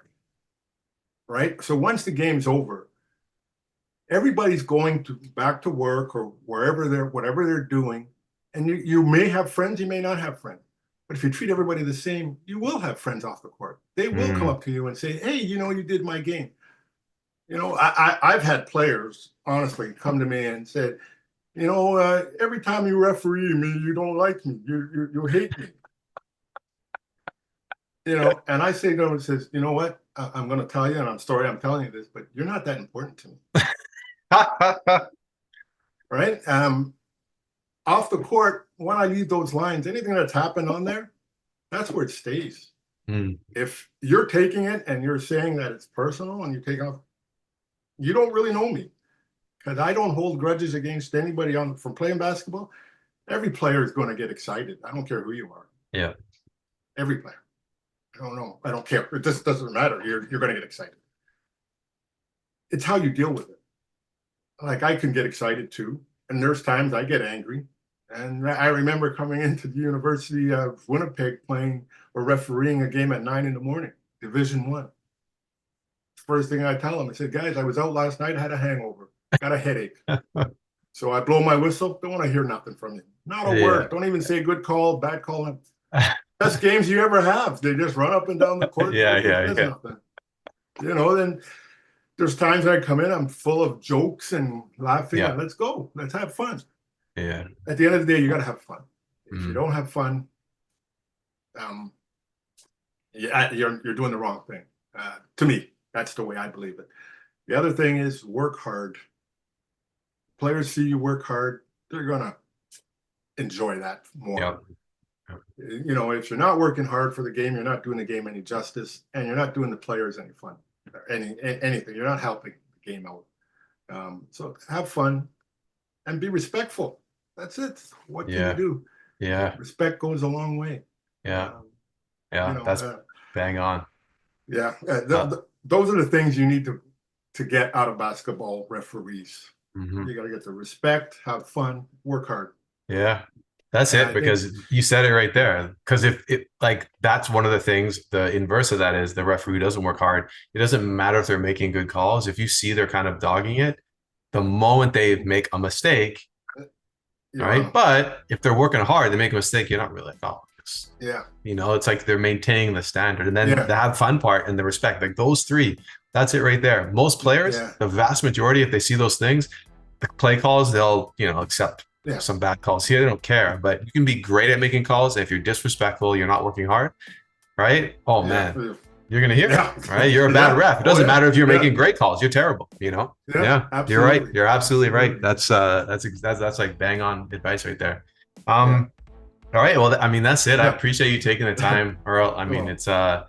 right? So once the game's over, everybody's going to back to work or wherever they're whatever they're doing, and you may have friends, you may not have friends. But if you treat everybody the same, you will have friends off the court. They will come mm, up to you and say, "Hey, you did my game." I've had players honestly come to me and said, every time you referee me, you don't like me, you hate me. And I say to them, says, you know what? I'm going to tell you, and I'm sorry I'm telling you this, but you're not that important to me, right? Off the court, when I leave those lines, anything that's happened on there, that's where it stays. mm, If you're taking it and you're saying that it's personal and you take off, you don't really know me because I don't hold grudges against anybody on from playing basketball. Every player is going to get excited. I don't care who you are. yeah, Every player. I don't know. I don't care. It just doesn't matter. You're going to get excited. It's how you deal with it. Like I can get excited too, and there's times I get angry. And I remember coming into the University of Winnipeg playing or refereeing a game at 9 in the morning, Division One. First thing I tell them, I said, guys, I was out last night, I had a hangover, got a headache. So I blow my whistle, don't want to hear nothing from you. Not a yeah, word. Don't even say good call, bad call. Best games you ever have. They just run up and down the court. yeah, Nobody yeah, says yeah, nothing. Then there's times I come in, I'm full of jokes and laughing, yeah, and let's go. Let's have fun. yeah. At the end of the day, you got to have fun. If you Mm, don't have fun, um, you're doing the wrong thing. To me, that's the way I believe it. The other thing is work hard. Players see you work hard, they're gonna enjoy that more. yeah, If you're not working hard for the game, you're not doing the game any justice, and you're not doing the players any fun, anything. You're not helping the game out. So have fun and be respectful. That's it. What can you yeah, do? yeah, Respect goes a long way. yeah, Um, you yeah. know, That's bang on. yeah. Uh, Those are the things you need to get out of basketball referees. mhm. You got to get the respect, have fun, work hard. Yeah. That's And it, I think, because you said it right there. Because if it like that's one of the things, the inverse of that is the referee doesn't work hard. It doesn't matter if they're making good calls. If you see they're kind of dogging it, the moment they make a mistake, you're right? on. But if they're working hard, they make a mistake, you're not really like, oh, Yeah. it's like they're maintaining the standard. And then Yeah. the have fun part and the respect, like those three, that's it right there. Most players, Yeah. the vast majority, if they see those things, the play calls, they'll, accept Yeah. some bad calls here. They don't care, but you can be great at making calls. If you're disrespectful, you're not working hard, right? Oh Yeah. man, you're going to hear Yeah. it, right? You're a bad Yeah. ref. It Oh doesn't yeah. matter if you're Yeah. making great calls. You're terrible, Yeah. Yeah, you're right. Absolutely. You're absolutely right. Absolutely. That's like bang on advice right there. Yeah. All right. Well, I mean, that's it. I Yeah. appreciate you taking the time, Earl. I mean, Oh.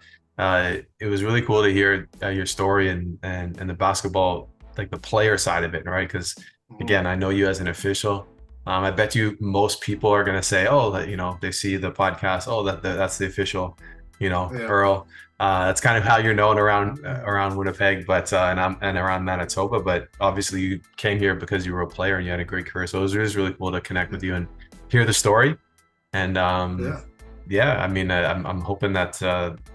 it was really cool to hear your story and the basketball, like the player side of it, right? Because again, I know you as an official. I bet you most people are going to say, oh, that, they see the podcast. Oh, that's the official, Yeah. Earl. That's kind of how you're known around Winnipeg, but and around Manitoba. But obviously, you came here because you were a player and you had a great career. So it was really cool to connect with you and hear the story. And I mean, I'm hoping that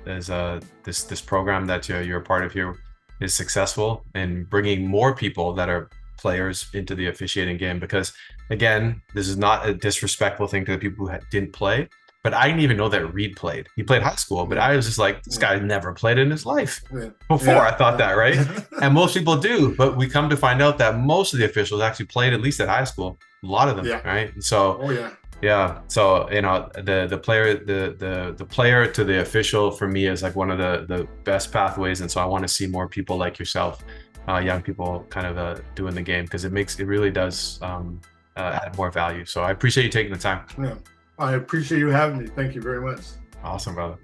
as this program that you're a part of here is successful in bringing more people that are players into the officiating game. Because again, this is not a disrespectful thing to the people who didn't play. But I didn't even know that Reed played. He played high school, but I was just like, this guy never played in his life. Before I thought that, right? And most people do, but we come to find out that most of the officials actually played at least at high school. A lot of them, right? And so, so the player to the official for me is like one of the best pathways, and so I want to see more people like yourself, young people, kind of doing the game, because it really does add more value. So I appreciate you taking the time. Yeah. I appreciate you having me. Thank you very much. Awesome, brother.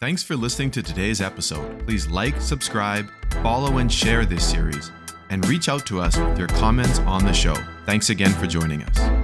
Thanks for listening to today's episode. Please like, subscribe, follow, and share this series, and reach out to us with your comments on the show. Thanks again for joining us.